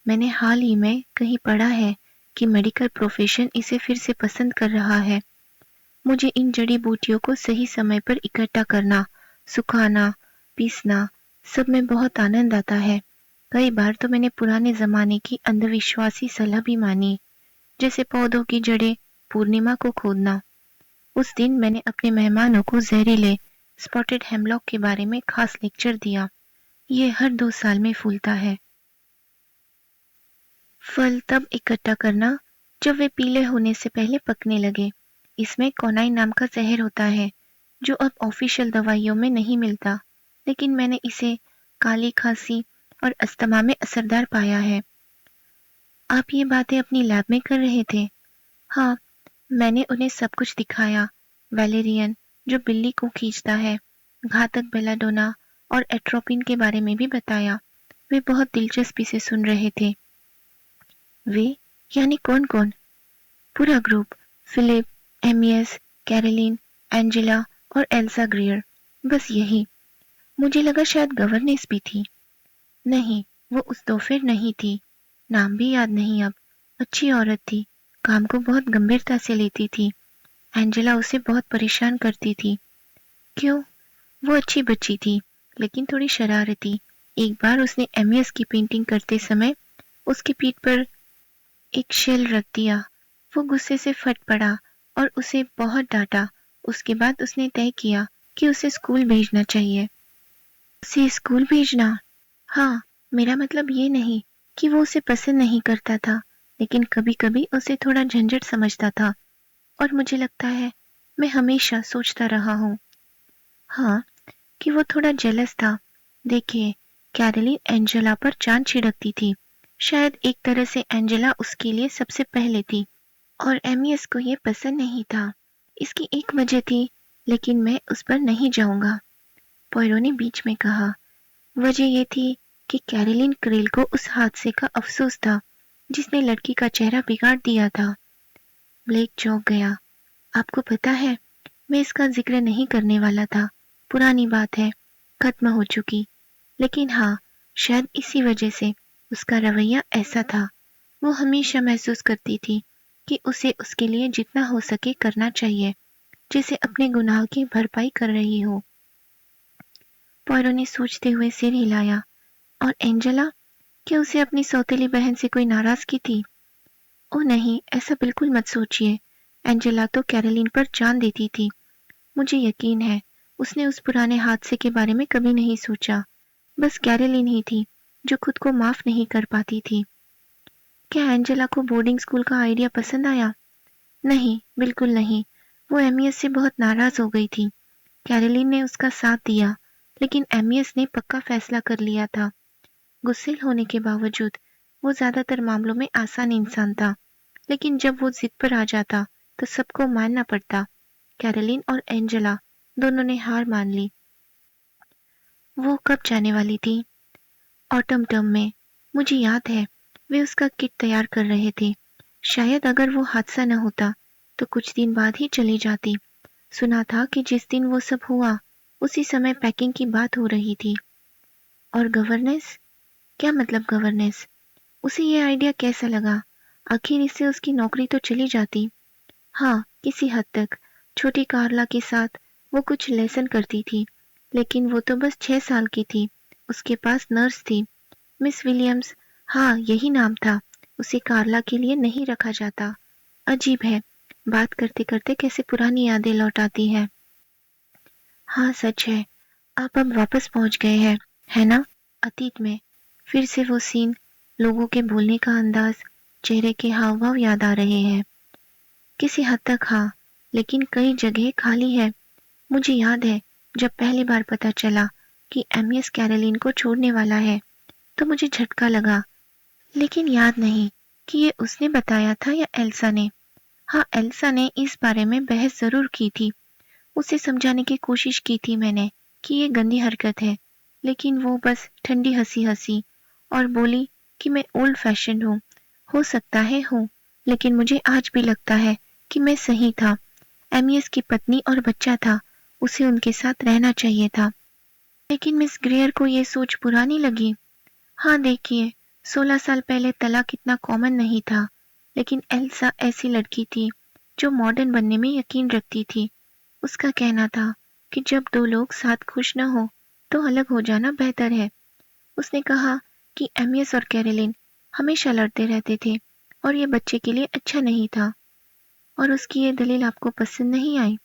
मैंने हाल ही में कहीं पढ़ा है कि मेडिकल प्रोफेशन इसे फिर से पसंद कर रहा है। मुझे इन जड़ी बूटियों को सही समय पर इकट्ठा करना, सुखाना, पीसना, सब में बहुत आनंद आता है। कई बार तो मैंने पुराने जमाने की अंधविश्वासी सलाह भी मानी, जैसे पौधों की जड़ें पूर्णिमा को खोदना। उस दिन मैंने अपने मेहमानों को जहरीले स्पॉटेड हेमलॉक के बारे में खास लेक्चर दिया। ये हर 2 साल में फूलता है। फल तब इकट्ठा करना जब वे पीले होने से पहले पकने लगे। इसमें कोनाइन नाम का जहर होता है, जो अब ऑफिशियल दवाइयों में नहीं मिलता, लेकिन मैंने इसे काली खांसी और अस्थमा में असरदार पाया है। आप ये बातें अपनी लैब में कर रहे थे? हाँ, मैंने उन्हें सब कुछ दिखाया। वैलेरियन, जो बिल्ली को खींचता है, घातक बेलाडोना और एट्रोपिन के बारे में भी बताया। वे बहुत दिलचस्पी से सुन रहे थे। वे यानी कौन कौन? पूरा ग्रुप, फिलिप, एमियस, कैरोलिन, एंजेला और एल्सा ग्रियर। बस यही। मुझे लगा शायद गवर्नेस भी थी। नहीं, वो उस दोपहर नहीं थी। नाम भी याद नहीं अब। अच्छी औरत थी, काम को बहुत गंभीरता से लेती थी। एंजेला उसे बहुत परेशान करती थी। क्यों? वो अच्छी बच्ची थी, लेकिन थोड़ी शरारती। एक बार उसने एमियस की पेंटिंग करते समय उसकी पीठ पर एक शेल रख दिया। वो गुस्से से फट पड़ा और उसे बहुत डांटा। उसके बाद उसने तय किया कि उसे स्कूल भेजना चाहिए। उसे स्कूल भेजना? हाँ, मेरा मतलब ये नहीं कि वो उसे पसंद नहीं करता था। लेकिन कभी-कभी उसे थोड़ा झंझट समझता था और मुझे लगता है मैं हमेशा सोचता रहा हूँ, हाँ, कि वो थोड़ा जेलस था। देखिए, कैरोलीन एंजेला पर चाँद छिड़कती थी। शायद एक तरह से एंजेला उसके लिए सबसे पहले थी और एमियस को ये पसंद नहीं था। इसकी एक वजह थी, लेकिन मैं उस पर नहीं जाऊँगा। पॉयरो ने बीच में कहा, वजह ये थी कि कैरोलिन क्रेल को उस हादसे का अफसोस था, जिसने लड़की का चेहरा बिगाड़ दिया था। ब्लेक चौंक गया। आपको पता है, मैं इसका जिक्र नहीं करने वाला था। पुरानी बात है, खत्म हो चुकी। लेकिन हाँ, शायद इसी वजह से उसका रवैया ऐसा था। वो हमेशा महसूस करती थी कि उसे उसके लिए जितना हो सके करना चाहिए, जैसे अपने गुनाह की भरपाई कर रही हो। पॉयरो ने सोचते हुए सिर हिलाया। और एंजेला, क्या उसे अपनी सौतेली बहन से कोई नाराजगी थी? ओह नहीं, ऐसा बिल्कुल मत सोचिए। एंजेला तो कैरोलीन पर जान देती थी। मुझे यकीन है, उसने उस पुराने हादसे के बारे में कभी नहीं सोचा। बस कैरोलीन ही थी, जो खुद को माफ नहीं कर पाती थी। क्या एंजेला को बोर्डिंग स्कूल का आइडिया पसंद आया? नहीं, बिल्कुल नहीं। वो एमियस से बहुत नाराज हो गई थी। कैरोलीन ने उसका साथ दिया, लेकिन एमियस ने पक्का फैसला कर लिया था। गुस्सैल होने के बावजूद वो ज्यादातर मामलों में आसान इंसान था, लेकिन जब वो जिद पर आ जाता तो सबको मानना पड़ता। कैरोलीन और एंजेला दोनों ने हार मान ली। वो कब जाने वाली थी? ऑटम टर्म में। मुझे याद है, वे उसका किट तैयार कर रहे थे। शायद अगर वो हादसा न होता तो कुछ दिन बाद ही चली जाती। सुना था कि जिस दिन वो सब हुआ उसी समय पैकिंग की बात हो रही थी। और गवर्नेंस? क्या मतलब गवर्नेंस? उसे ये आइडिया कैसा लगा? आखिर इससे उसकी नौकरी तो चली जाती। हाँ, किसी हद तक। छोटी कार्ला के साथ वो कुछ लेसन करती थी, लेकिन वो तो बस 6 साल की थी। उसके पास नर्स थी, मिस विलियम्स। हाँ, यही नाम था। उसे कार्ला के लिए नहीं रखा जाता। अजीब है, बात करते करते कैसे पुरानी यादें लौट आती हैं। हाँ, सच है। आप अब वापस पहुंच गए हैं, है ना? अतीत में। फिर से वो सीन, लोगों के बोलने का अंदाज, चेहरे के हाव भाव याद आ रहे हैं। किसी हद तक हाँ, लेकिन कई जगह खाली है। मुझे याद है, जब पहली बार पता चला कि एमियस कैरोलीन को छोड़ने वाला है, तो मुझे झटका लगा। लेकिन याद नहीं कि ये उसने बताया था या एल्सा ने। हाँ, एल्सा ने इस बारे में बहस जरूर की थी। उसे समझाने की कोशिश की थी मैंने कि ये गंदी हरकत है, लेकिन वो बस ठंडी हंसी हंसी और बोली कि मैं ओल्ड फैशन हूँ। हो सकता है हूँ, लेकिन मुझे आज भी लगता है कि मैं सही था। एमियस की पत्नी और बच्चा था, उसे उनके साथ रहना चाहिए था। लेकिन मिस ग्रेयर को ये सोच पुरानी लगी। हाँ देखिए, 16 साल पहले तलाक इतना कॉमन नहीं था, लेकिन एल्सा ऐसी लड़की थी जो मॉडर्न बनने में यकीन रखती थी। उसका कहना था कि जब दो लोग साथ खुश न हो तो अलग हो जाना बेहतर है। उसने कहा कि एमियस और कैरोलिन हमेशा लड़ते रहते थे और ये बच्चे के लिए अच्छा नहीं था। और उसकी ये दलील आपको पसंद नहीं आई?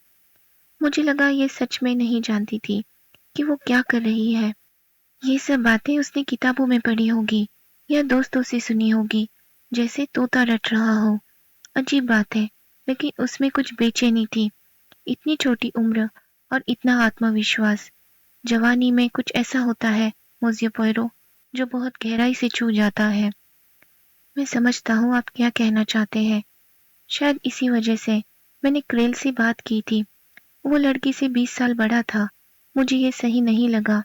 मुझे लगा ये सच में नहीं जानती थी कि वो क्या कर रही है। ये सब बातें उसने किताबों में पढ़ी होगी या दोस्तों से सुनी होगी, जैसे तोता रट रहा हो। अजीब बात है, लेकिन उसमें कुछ बेचैनी थी। इतनी छोटी उम्र और इतना आत्मविश्वास। जवानी में कुछ ऐसा होता है, मोज़ियो पोयरो, जो बहुत गहराई से छू जाता है। मैं समझता हूँ आप क्या कहना चाहते हैं। शायद इसी वजह से मैंने क्रेल से बात की थी। वो लड़की से 20 साल बड़ा था। मुझे ये सही नहीं लगा।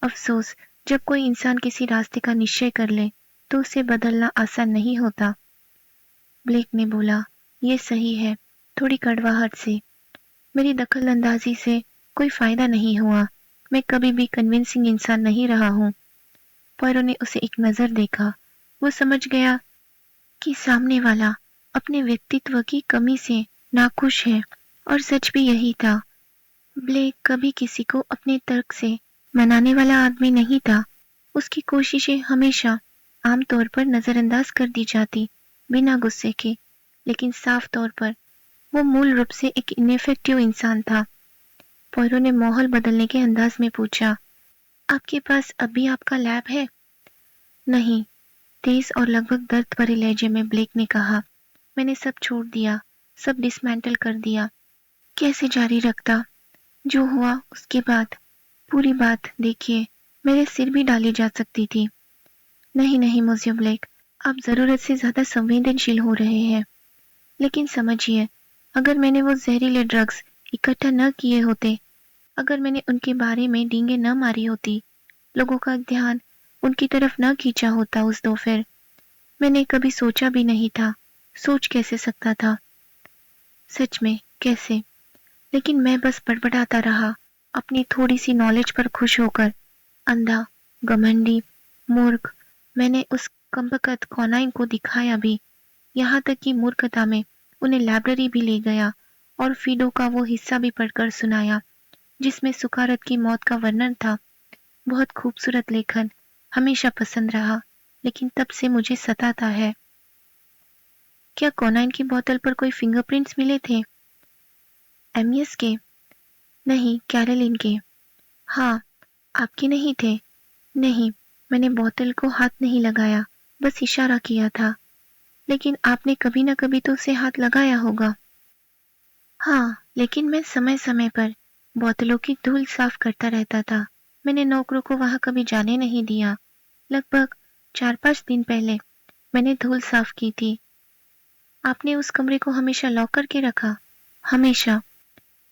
अफसोस, जब कोई इंसान किसी रास्ते का निश्चय कर ले तो उसे बदलना आसान नहीं होता। ब्लेक ने बोला, ये सही है, थोड़ी कड़वाहट से। मेरी दखल अंदाजी से कोई फायदा नहीं हुआ। मैं कभी भी कन्विंसिंग इंसान नहीं रहा हूँ। पॉयरो ने उसे एक नजर देखा। वो समझ गया कि सामने वाला अपने व्यक्तित्व की कमी से नाखुश है, और सच भी यही था। ब्लेक कभी किसी को अपने तर्क से मनाने वाला आदमी नहीं था। उसकी कोशिशें हमेशा आमतौर पर नजरअंदाज कर दी जाती, बिना गुस्से के। लेकिन साफ तौर पर वो मूल रूप से एक इनफेक्टिव इंसान था। पॉयरो ने माहौल बदलने के अंदाज में पूछा, आपके पास अभी आपका लैब है? नहीं, तेज और लगभग दर्द भरे लहजे में ब्लेक ने कहा, मैंने सब छोड़ दिया, सब डिसमेंटल कर दिया। कैसे जारी रखता? जो हुआ उसके बाद, पूरी बात देखिए, मेरे सिर भी डाली जा सकती थी। नहीं नहीं मोज़ियो ब्लेक, आप ज़रूरत से ज़्यादा संवेदनशील हो रहे हैं। लेकिन समझिए, अगर मैंने वो जहरीले ड्रग्स इकट्ठा न किए होते, अगर मैंने उनके बारे में डींगे न मारी होती, लोगों का ध्यान उनकी तरफ न खींचा होता उस दोपहर, मैंने कभी सोचा भी नहीं था, सोच कैसे सकता था? सच में, कैसे? लेकिन मैं बस बड़बड़ाता रहा, अपनी थोड़ी-सी नॉलेज पर खुश होकर। अंधा, घमंडी, मूर्ख, मैंने उस कमबख्त कौनाइन को दिखाया भी, यहाँ तक कि मूर्खता में उन्हें लाइब्रेरी भी ले गया और फीडो का वो हिस्सा भी पढ़कर सुनाया, जिसमें सुकारत की मौत का वर्णन था। बहुत खूबसूरत लेखन, हमेशा पसंद रहा, लेकिन तब से मुझे सताता है। क्या कौनाइन की बोतल पर कोई फिंगरप्रिंट्स मिले थे? एमियस के? नहीं, कैरोलिन के। हाँ, आपके नहीं थे? नहीं, मैंने बोतल को हाथ नहीं लगाया, बस इशारा किया था। लेकिन आपने कभी न कभी तो उसे हाथ लगाया होगा। हाँ, लेकिन मैं समय-समय पर बोतलों की धूल साफ करता रहता था। मैंने नौकरों को वहाँ कभी जाने नहीं दिया। लगभग 4-5 दिन पहले मैंने धूल साफ की थी। आपने उस कमरे को हमेशा लॉक करके रखा? हमेशा।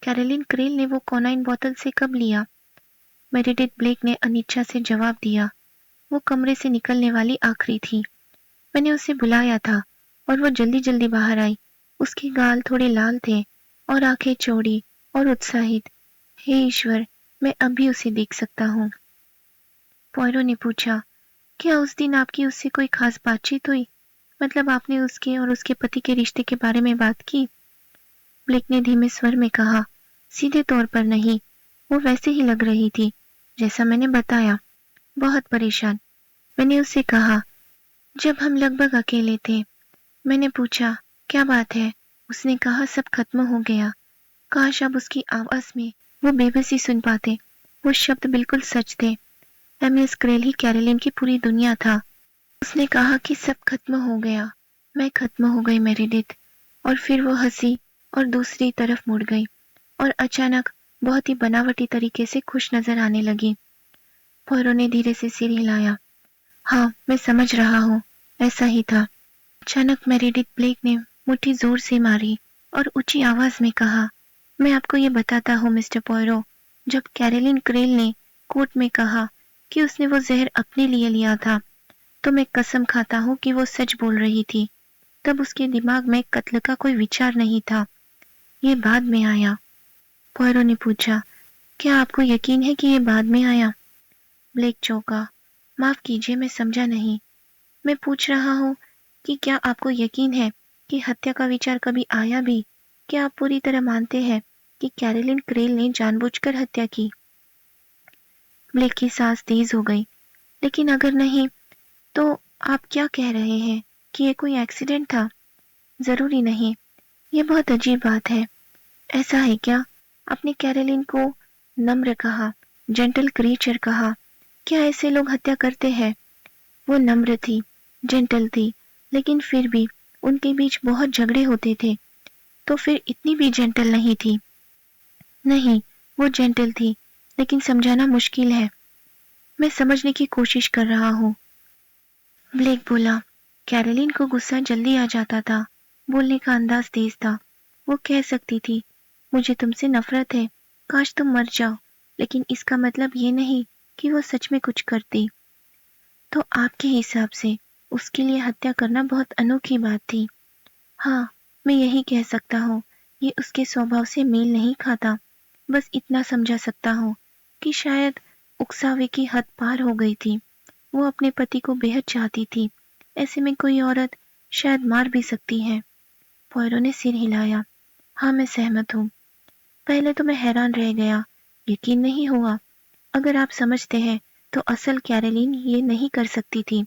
कैरोलिन क्रेल ने वो कौनाइन बोतल से कब लिया? मेरेडिथ ब्लेक ने अनिच्छा से जवाब दिया। वो कमरे से निकलने वाली आखिरी थी। मैंने उसे बुलाया था और वो जल्दी-जल्दी बाहर आई। उसके गाल थोड़े लाल थे और आंखें चौड़ी और उत्साहित। हे ईश्वर, मैं अब भी उसे देख सकता हूँ। पॉयरो ने पूछा, क्या उस दिन आपकी उससे कोई खास बातचीत हुई? मतलब आपने उसके और उसके पति के रिश्ते के बारे में बात की? ब्लेक ने धीमे स्वर में कहा, सीधे तौर पर नहीं, वो वैसे ही लग रही थी, जैसा मैंने बताया, बहुत परेशान। मैंने उससे कहा, जब हम लगभग अकेले थे, मैंने पूछा, क्या बात है? उसने कहा सब खत्म हो गया। काश अब उसकी आवाज में वो बेबसी सुन पाते। वो शब्द बिल्कुल सच थे। एमियस क्रेल ही कैरोलिन की पूरी दुनिया था। उसने कहा कि सब खत्म हो गया। मैं खत्म हो गई मेरेडिथ। और फिर वो हंसी और दूसरी तरफ मुड़ गई और अचानक बहुत ही बनावटी तरीके से खुश नजर आने लगी। पॉयरो ने धीरे से सिर हिलाया। हाँ, मैं समझ रहा हूँ, ऐसा ही था। अचानक मेरेडिथ ब्लेक ने मुट्ठी जोर से मारी और ऊंची आवाज में कहा, मैं आपको ये बताता हूँ मिस्टर पॉयरो, जब कैरोलिन क्रेल ने कोर्ट में कहा कि उसने वो जहर अपने लिए लिया था, तो मैं कसम खाता हूँ कि वो सच बोल रही थी। तब उसके दिमाग में कत्ल का कोई विचार नहीं था। ये बाद में आया। पॉयरो ने पूछा, क्या आपको यकीन है कि ये बाद में आया? ब्लेक चौंका। माफ कीजिए, मैं समझा नहीं। मैं पूछ रहा हूँ कि क्या आपको यकीन है कि हत्या का विचार कभी आया भी? क्या आप पूरी तरह मानते हैं कि कैरोलिन क्रेल ने जानबूझकर हत्या की? ब्लेक की सांस तेज हो गई। लेकिन अगर नहीं, तो आप क्या कह रहे हैं कि ये कोई एक्सीडेंट था? जरूरी नहीं। ये बहुत अजीब बात है। ऐसा है क्या? आपने कैरोलिन को नम्र कहा, जेंटल क्रीचर कहा। क्या ऐसे लोग हत्या करते हैं? वो नम्र थी, जेंटल थी, लेकिन फिर भी उनके बीच बहुत झगड़े होते थे। तो फिर इतनी भी जेंटल नहीं थी। नहीं, वो जेंटल थी, लेकिन समझाना मुश्किल है। मैं समझने की कोशिश कर रहा हूँ। ब्लेक बोला। कैरोलिन को गुस्सा जल्दी आ जाता था। बोलने का अंदाज तेज था। वो कह सकती थी, मुझे तुमसे नफरत है, काश तुम मर जाओ, लेकिन इसका मतलब ये नहीं कि वो सच में कुछ करती। तो आपके हिसाब से उसके लिए हत्या करना बहुत अनोखी बात थी। हाँ, मैं यही कह सकता हूँ, ये उसके स्वभाव से मेल नहीं खाता। बस इतना समझा सकता हूँ कि शायद उकसावे की हद पार हो गई थी। वो अपने पति को बेहद चाहती थी। ऐसे में कोई औरत शायद मार भी सकती है। पॉयरो ने सिर हिलाया। हाँ, मैं सहमत हूँ। पहले तो मैं हैरान रह गया, यकीन नहीं हुआ। अगर आप समझते हैं तो असल कैरोलिन ये नहीं कर सकती थी।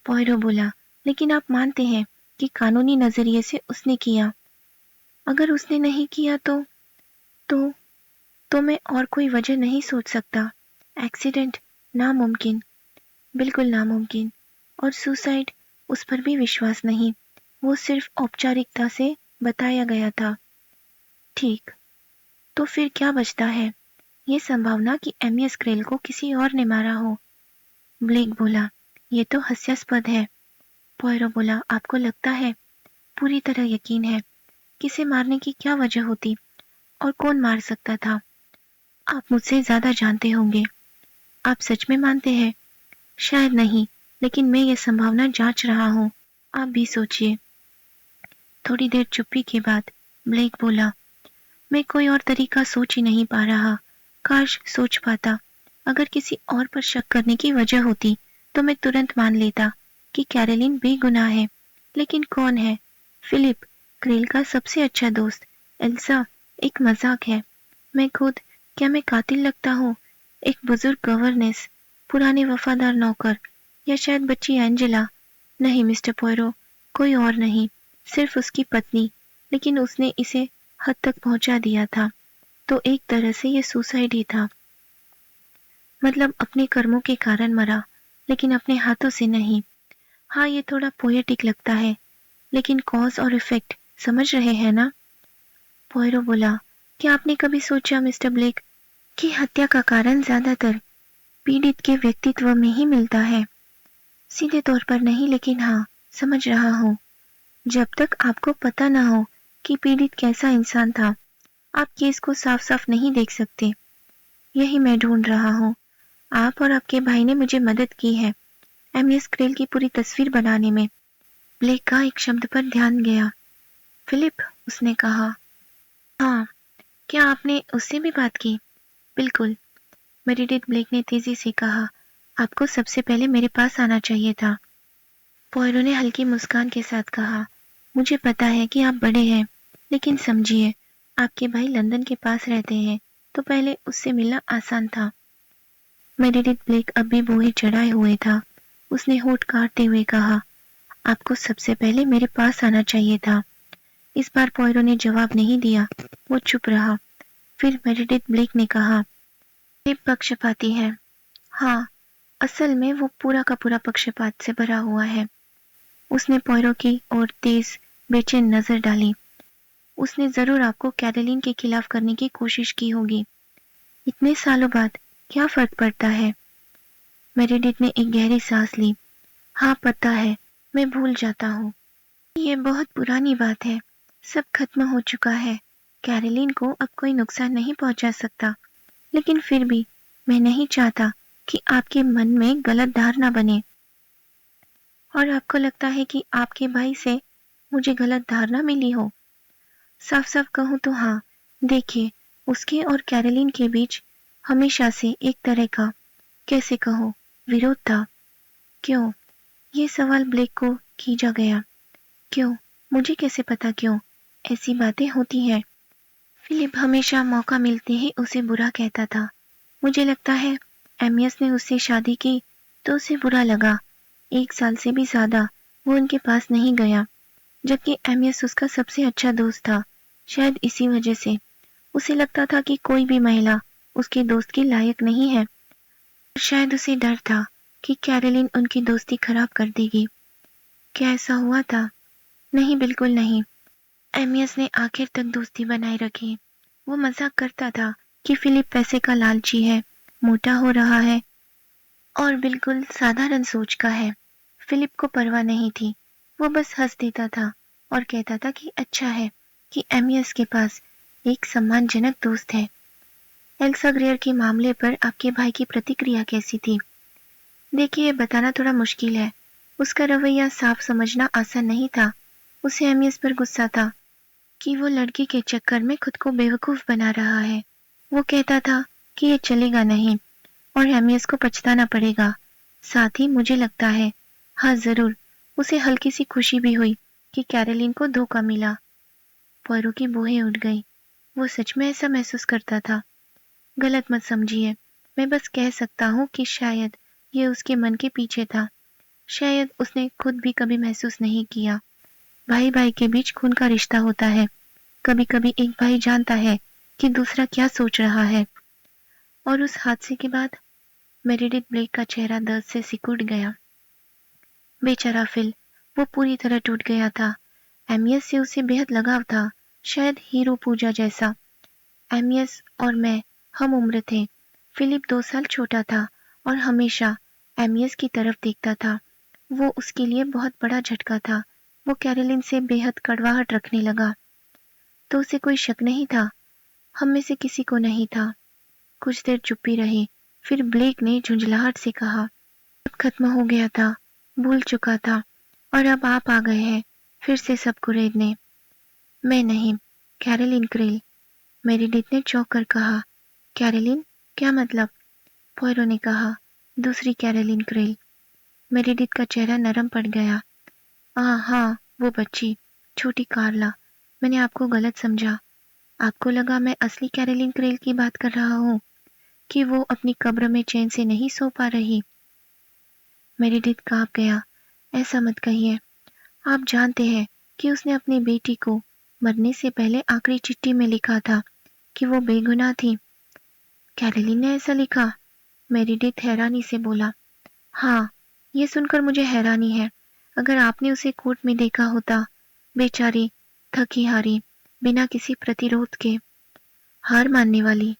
पॉयरो बोला, लेकिन आप मानते हैं कि कानूनी नजरिए से उसने किया। अगर उसने नहीं किया तो तो मैं और कोई वजह नहीं सोच सकता। एक्सीडेंट नामुमकिन, बिल्कुल नामुमकिन। और सुसाइड, उस पर भी विश्वास नहीं। वो सिर्फ औपचारिकता से बताया गया था। ठीक, तो फिर क्या बचता है? ये संभावना कि एमियस क्रेल को किसी और ने मारा हो। ब्लेक बोला, ये तो हास्यास्पद है। पॉयरो बोला, आपको लगता है? पूरी तरह यकीन है। किसे मारने की क्या वजह होती और कौन मार सकता था? आप मुझसे ज्यादा जानते होंगे। आप सच में मानते हैं? शायद नहीं, लेकिन मैं ये संभावना जांच रहा हूँ। आप भी सोचिए। थोड़ी देर चुप्पी के बाद ब्लेक बोला, मैं कोई और तरीका सोच ही नहीं पा रहा। काश सोच पाता। अगर किसी और पर शक करने की वजह होती तो मैं तुरंत मान लेता कि कैरोलिन बेगुनाह है। लेकिन कौन है? फिलिप, क्रेल का सबसे अच्छा दोस्त। एल्सा, एक मजाक है। मैं खुद, क्या मैं कातिल लगता हूँ? एक बुजुर्ग गवर्नेस, पुराने वफादार नौकर, या शायद बच्ची एंजेला? नहीं मिस्टर पॉयरो, कोई और नहीं, सिर्फ उसकी पत्नी। लेकिन उसने इसे हद तक पहुंचा दिया था, तो एक तरह से ये सुसाइड ही था। मतलब अपने कर्मों के कारण मरा, लेकिन अपने हाथों से नहीं। हाँ, ये थोड़ा पोएटिक लगता है, लेकिन कॉज और इफेक्ट समझ रहे हैं ना? पॉयरो बोला, क्या आपने कभी सोचा मिस्टर ब्लेक कि हत्या का कारण ज्यादातर पीड़ित के व्यक्तित्व में ही मिलता है? सीधे तौर पर नहीं, लेकिन हाँ, समझ रहा हूँ। जब तक आपको पता न हो कि पीड़ित कैसा इंसान था, आप केस को साफ साफ नहीं देख सकते। यही मैं ढूंढ रहा हूँ। आप और आपके भाई ने मुझे मदद की है एमियस क्रेल की पूरी तस्वीर बनाने में। ब्लेक का एक शब्द पर ध्यान गया। फिलिप, उसने कहा। हाँ, क्या आपने उससे भी बात की? बिल्कुल, मेरिडिथ ब्लेक ने तेजी से कहा। आपको सबसे पहले मेरे पास आना चाहिए था। पॉयरो ने हल्की मुस्कान के साथ कहा, मुझे पता है कि आप बड़े हैं, लेकिन समझिए, आपके भाई लंदन के पास रहते हैं, तो पहले उससे मिलना आसान था। मेरिडिथ ब्लेक अब भी बोहे चढ़ाए हुए था। उसने होठ काटते हुए कहा, आपको सबसे पहले मेरे पास आना चाहिए था। इस बार पॉयरो ने जवाब नहीं दिया, वो चुप रहा। फिर मेरिडिथ ब्लेक ने कहा, ये पक्षपाती है। हाँ, असल में वो पूरा का पूरा पक्षपात से भरा हुआ है। उसने पॉयरो की ओर तेज बेचैन नजर डाली। उसने जरूर आपको कैरोलिन के खिलाफ करने की कोशिश की होगी। इतने सालों बाद क्या फर्क पड़ता है? मेरिडिथ ने एक गहरी सांस ली। हाँ, पता है, मैं भूल जाता हूँ। ये बहुत पुरानी बात है। सब खत्म हो चुका है। कैरोलिन को अब कोई नुकसान नहीं पहुंचा सकता। लेकिन फिर भी मैं नहीं चाहता कि आपके मन में गलत धारणा बने। और आपको लगता है कि आपके भाई से मुझे गलत धारणा मिली हो? साफ साफ कहूँ तो हाँ। देखिए, उसके और कैरोलिन के बीच हमेशा से एक तरह का, कैसे कहो, विरोध था। क्यों? ये सवाल ब्लेक को खींचा गया। क्यों? मुझे कैसे पता क्यों? ऐसी बातें होती हैं। फिलिप हमेशा मौका मिलते ही उसे बुरा कहता था। मुझे लगता है एमियस ने उससे शादी की तो उसे बुरा लगा। 1 साल से भी ज्यादा वो उनके पास नहीं गया, जबकि एमियस उसका सबसे अच्छा दोस्त था। शायद इसी वजह से उसे लगता था कि कोई भी महिला उसके दोस्त के लायक नहीं है। शायद उसे डर था कि कैरोलिन उनकी दोस्ती खराब कर देगी। क्या ऐसा हुआ था? नहीं, बिल्कुल नहीं। एमियस ने आखिर तक दोस्ती बनाए रखी। वो मजाक करता था कि फिलिप पैसे का लालची है, मोटा हो रहा है और बिल्कुल साधारण सोच का है। फिलिप को परवाह नहीं थी। वो बस हंस देता था और कहता था कि अच्छा है कि एमियस के पास एक सम्मानजनक दोस्त है। एल्सा ग्रेयर के मामले पर आपके भाई की प्रतिक्रिया कैसी थी? देखिए, बताना थोड़ा मुश्किल है। उसका रवैया साफ समझना आसान नहीं था। उसे एमियस पर गुस्सा था कि वो लड़की के चक्कर में खुद को बेवकूफ बना रहा है। वो कहता था कि ये चलेगा नहीं और एमियस को पछताना पड़ेगा। साथ ही मुझे लगता है, हाँ जरूर, उसे हल्की सी खुशी भी हुई कि कैरोलिन को धोखा मिला। पॉयरो की बोहें उठ गई। वो सच में ऐसा महसूस करता था? गलत मत समझिए, मैं बस कह सकता हूँ कि शायद ये उसके मन के पीछे था। शायद उसने खुद भी कभी महसूस नहीं किया। भाई भाई के बीच खून का रिश्ता होता है। कभी कभी एक भाई जानता है कि दूसरा क्या सोच रहा है। और उस हादसे के बाद मेरिडिथ ब्लेक का चेहरा दर्द से सिकुड़ गया। बेचारा फिल, वो पूरी तरह टूट गया था। एमियस से उसे बेहद लगाव था, शायद हीरो पूजा जैसा। एमियस और मैं हम उम्र थे। फिलिप 2 साल छोटा था और हमेशा एमियस की तरफ देखता था। वो उसके लिए बहुत बड़ा झटका था। वो कैरोलिन से बेहद कड़वाहट रखने लगा। तो उसे कोई शक नहीं था? हम में से किसी को नहीं था। कुछ देर चुप्पी रही, फिर ब्लेक ने झुंझलाहट से कहा, सब खत्म हो गया था, भूल चुका था, और अब आप आ गए हैं फिर से सब कुरेदने। मैं नहीं, कैरोलिन क्रेल। मेरीडिथ ने चौंक कर कहा, कैरोलिन? क्या मतलब? पॉयरो ने कहा, दूसरी कैरोलिन क्रेल। मेरीडिथ का चेहरा नरम पड़ गया। हाँ, वो बच्ची, छोटी कार्ला। मैंने आपको गलत समझा। आपको लगा मैं असली कैरोलिन क्रेल की बात कर रहा हूँ, कि वो अपनी कब्र में चैन से नहीं सो पा रही। मेरीडिथ कांप गया। ऐसा मत कहिए। आप जानते हैं कि उसने अपनी बेटी को मरने से पहले आखिरी चिट्ठी में लिखा था कि वो बेगुनाह थी। कैरोलिन ने ऐसा लिखा? मेरीडिथ हैरानी से बोला। हाँ, ये सुनकर मुझे हैरानी है। अगर आपने उसे कोर्ट में देखा होता, बेचारी, थकी हारी, बिना किसी प्रतिरोध के। हार मानने वाली?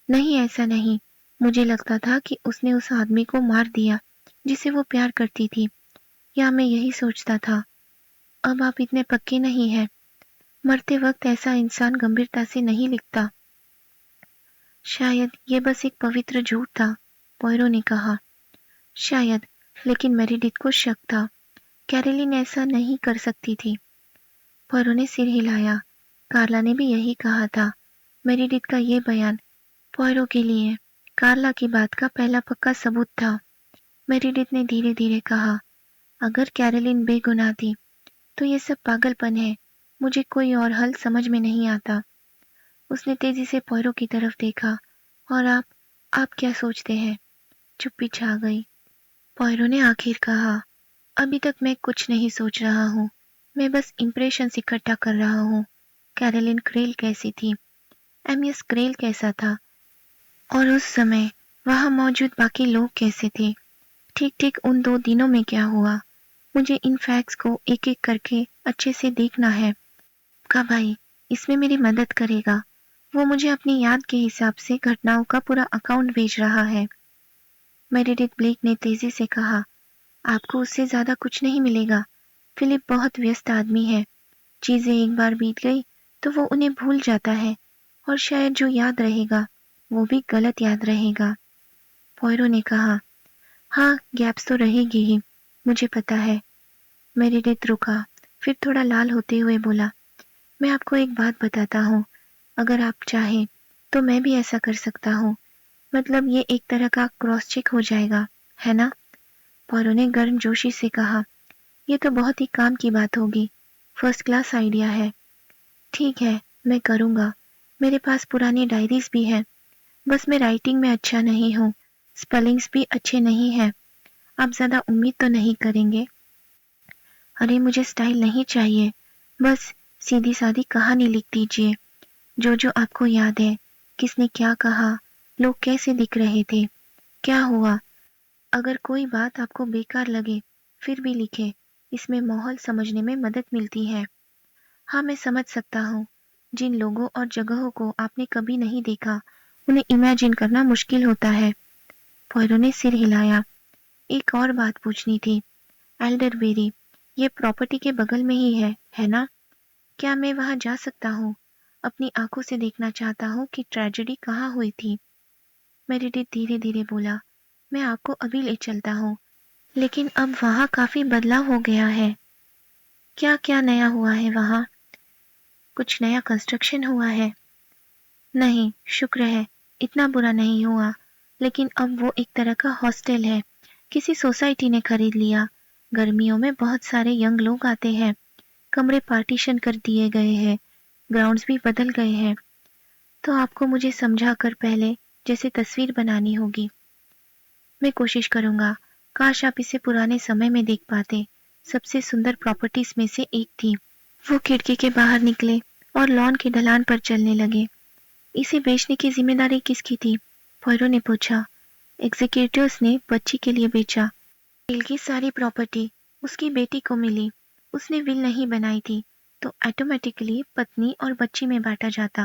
नहीं, ऐसा नहीं। मुझे लगता था कि उसने उस आदमी को मार दिया जिसे वो प्यार करती थी, या मैं यही सोचता था। अब आप इतने पक्के नहीं हैं। मरते वक्त ऐसा इंसान गंभीरता से नहीं लिखता। शायद ये बस एक पवित्र झूठ था, पॉयरो ने कहा। शायद, लेकिन मेरीडिथ को शक था। कैरोलिन ऐसा नहीं कर सकती थी। पॉयरो ने सिर हिलाया। कार्ला ने भी यही कहा था। मेरीडिथ का ये बयान पॉयरो के लिए कार्ला की बात का पहला पक्का सबूत था। मेरीडिथ ने धीरे धीरे कहा, अगर कैरोलिन बेगुनाह थी तो ये सब पागलपन है। मुझे कोई और हल समझ में नहीं आता। उसने तेजी से पॉयरो की तरफ देखा। और आप क्या सोचते हैं? चुप्पी छा गई। पॉयरो ने आखिर कहा, अभी तक मैं कुछ नहीं सोच रहा हूँ। मैं बस इम्प्रेशंस इकट्ठा कर रहा हूँ। कैरोलिन क्रेल कैसी थी? एमियस क्रेल कैसा था? और उस समय वहां मौजूद बाकी लोग कैसे थे? ठीक ठीक उन 2 दिनों में क्या हुआ? मुझे इन फैक्ट्स को एक एक करके अच्छे से देखना है। का भाई इसमें मेरी मदद करेगा। वो मुझे अपनी याद के हिसाब से घटनाओं का पूरा अकाउंट भेज रहा है। मेरीडिथ ब्लेक ने तेजी से कहा, आपको उससे ज्यादा कुछ नहीं मिलेगा। फिलिप बहुत व्यस्त आदमी है। चीजें एक बार बीत गई तो वो उन्हें भूल जाता है, और शायद जो याद रहेगा वो भी गलत याद रहेगा। पॉयरो ने कहा, हाँ, गैप्स तो रहेगी ही, मुझे पता है। मेरीडिथ रुका, फिर थोड़ा लाल होते हुए बोला, मैं आपको एक बात बताता हूँ। अगर आप चाहें तो मैं भी ऐसा कर सकता हूँ। मतलब ये एक तरह का क्रॉस चेक हो जाएगा, है ना? पॉयरो ने गर्मजोशी से कहा, ये तो बहुत ही काम की बात होगी। फर्स्ट क्लास आइडिया है। ठीक है, मैं करूँगा। मेरे पास पुरानी डायरीज भी हैं। बस मैं राइटिंग में अच्छा नहीं हूँ। स्पेलिंग्स भी अच्छे नहीं हैं। आप ज़्यादा उम्मीद तो नहीं करेंगे? अरे मुझे स्टाइल नहीं चाहिए। बस सीधी सादी कहानी लिख दीजिए। जो जो आपको याद है। किसने क्या कहा, लोग कैसे दिख रहे थे, क्या हुआ। अगर कोई बात आपको बेकार लगे, फिर भी लिखे। इसमें माहौल समझने में मदद मिलती है। हाँ, मैं समझ सकता हूँ। जिन लोगों और जगहों को आपने कभी नहीं देखा, उन्हें इमेजिन करना मुश्किल होता है। पॉयरो ने सिर हिलाया। एक और बात पूछनी थी। एल्डरबेरी, ये प्रॉपर्टी के बगल में ही है ना? क्या मैं वहां जा सकता हूँ? अपनी आंखों से देखना चाहता हूँ कि ट्रेजेडी कहाँ हुई थी। मेरीडिथ धीरे धीरे बोला, मैं आपको अभी ले चलता हूँ, लेकिन अब वहां काफी बदलाव हो गया है। क्या क्या नया हुआ है वहां? कुछ नया कंस्ट्रक्शन हुआ है? नहीं, शुक्र है, इतना बुरा नहीं हुआ। लेकिन अब वो एक तरह का हॉस्टल है। किसी सोसाइटी ने खरीद लिया। गर्मियों में बहुत सारे यंग लोग आते हैं। कमरे पार्टीशन कर दिए गए हैं। ग्राउंड्स भी बदल गए हैं। तो आपको मुझे समझा कर पहले जैसे तस्वीर बनानी होगी। मैं कोशिश करूंगा। काश आप इसे पुराने समय में देख पाते। सबसे सुंदर प्रॉपर्टीज में से एक थी। वो खिड़की के बाहर निकले और लॉन के ढलान पर चलने लगे। इसे बेचने की जिम्मेदारी किसकी थी? पॉयरो ने पूछा। एग्जीक्यूटिव्स ने बच्ची के लिए बेचा। डील की सारी प्रॉपर्टी। उसकी बेटी को मिली, उसने विल नहीं बनाई थी, तो ऑटोमेटिकली पत्नी और बच्ची में बांटा जाता।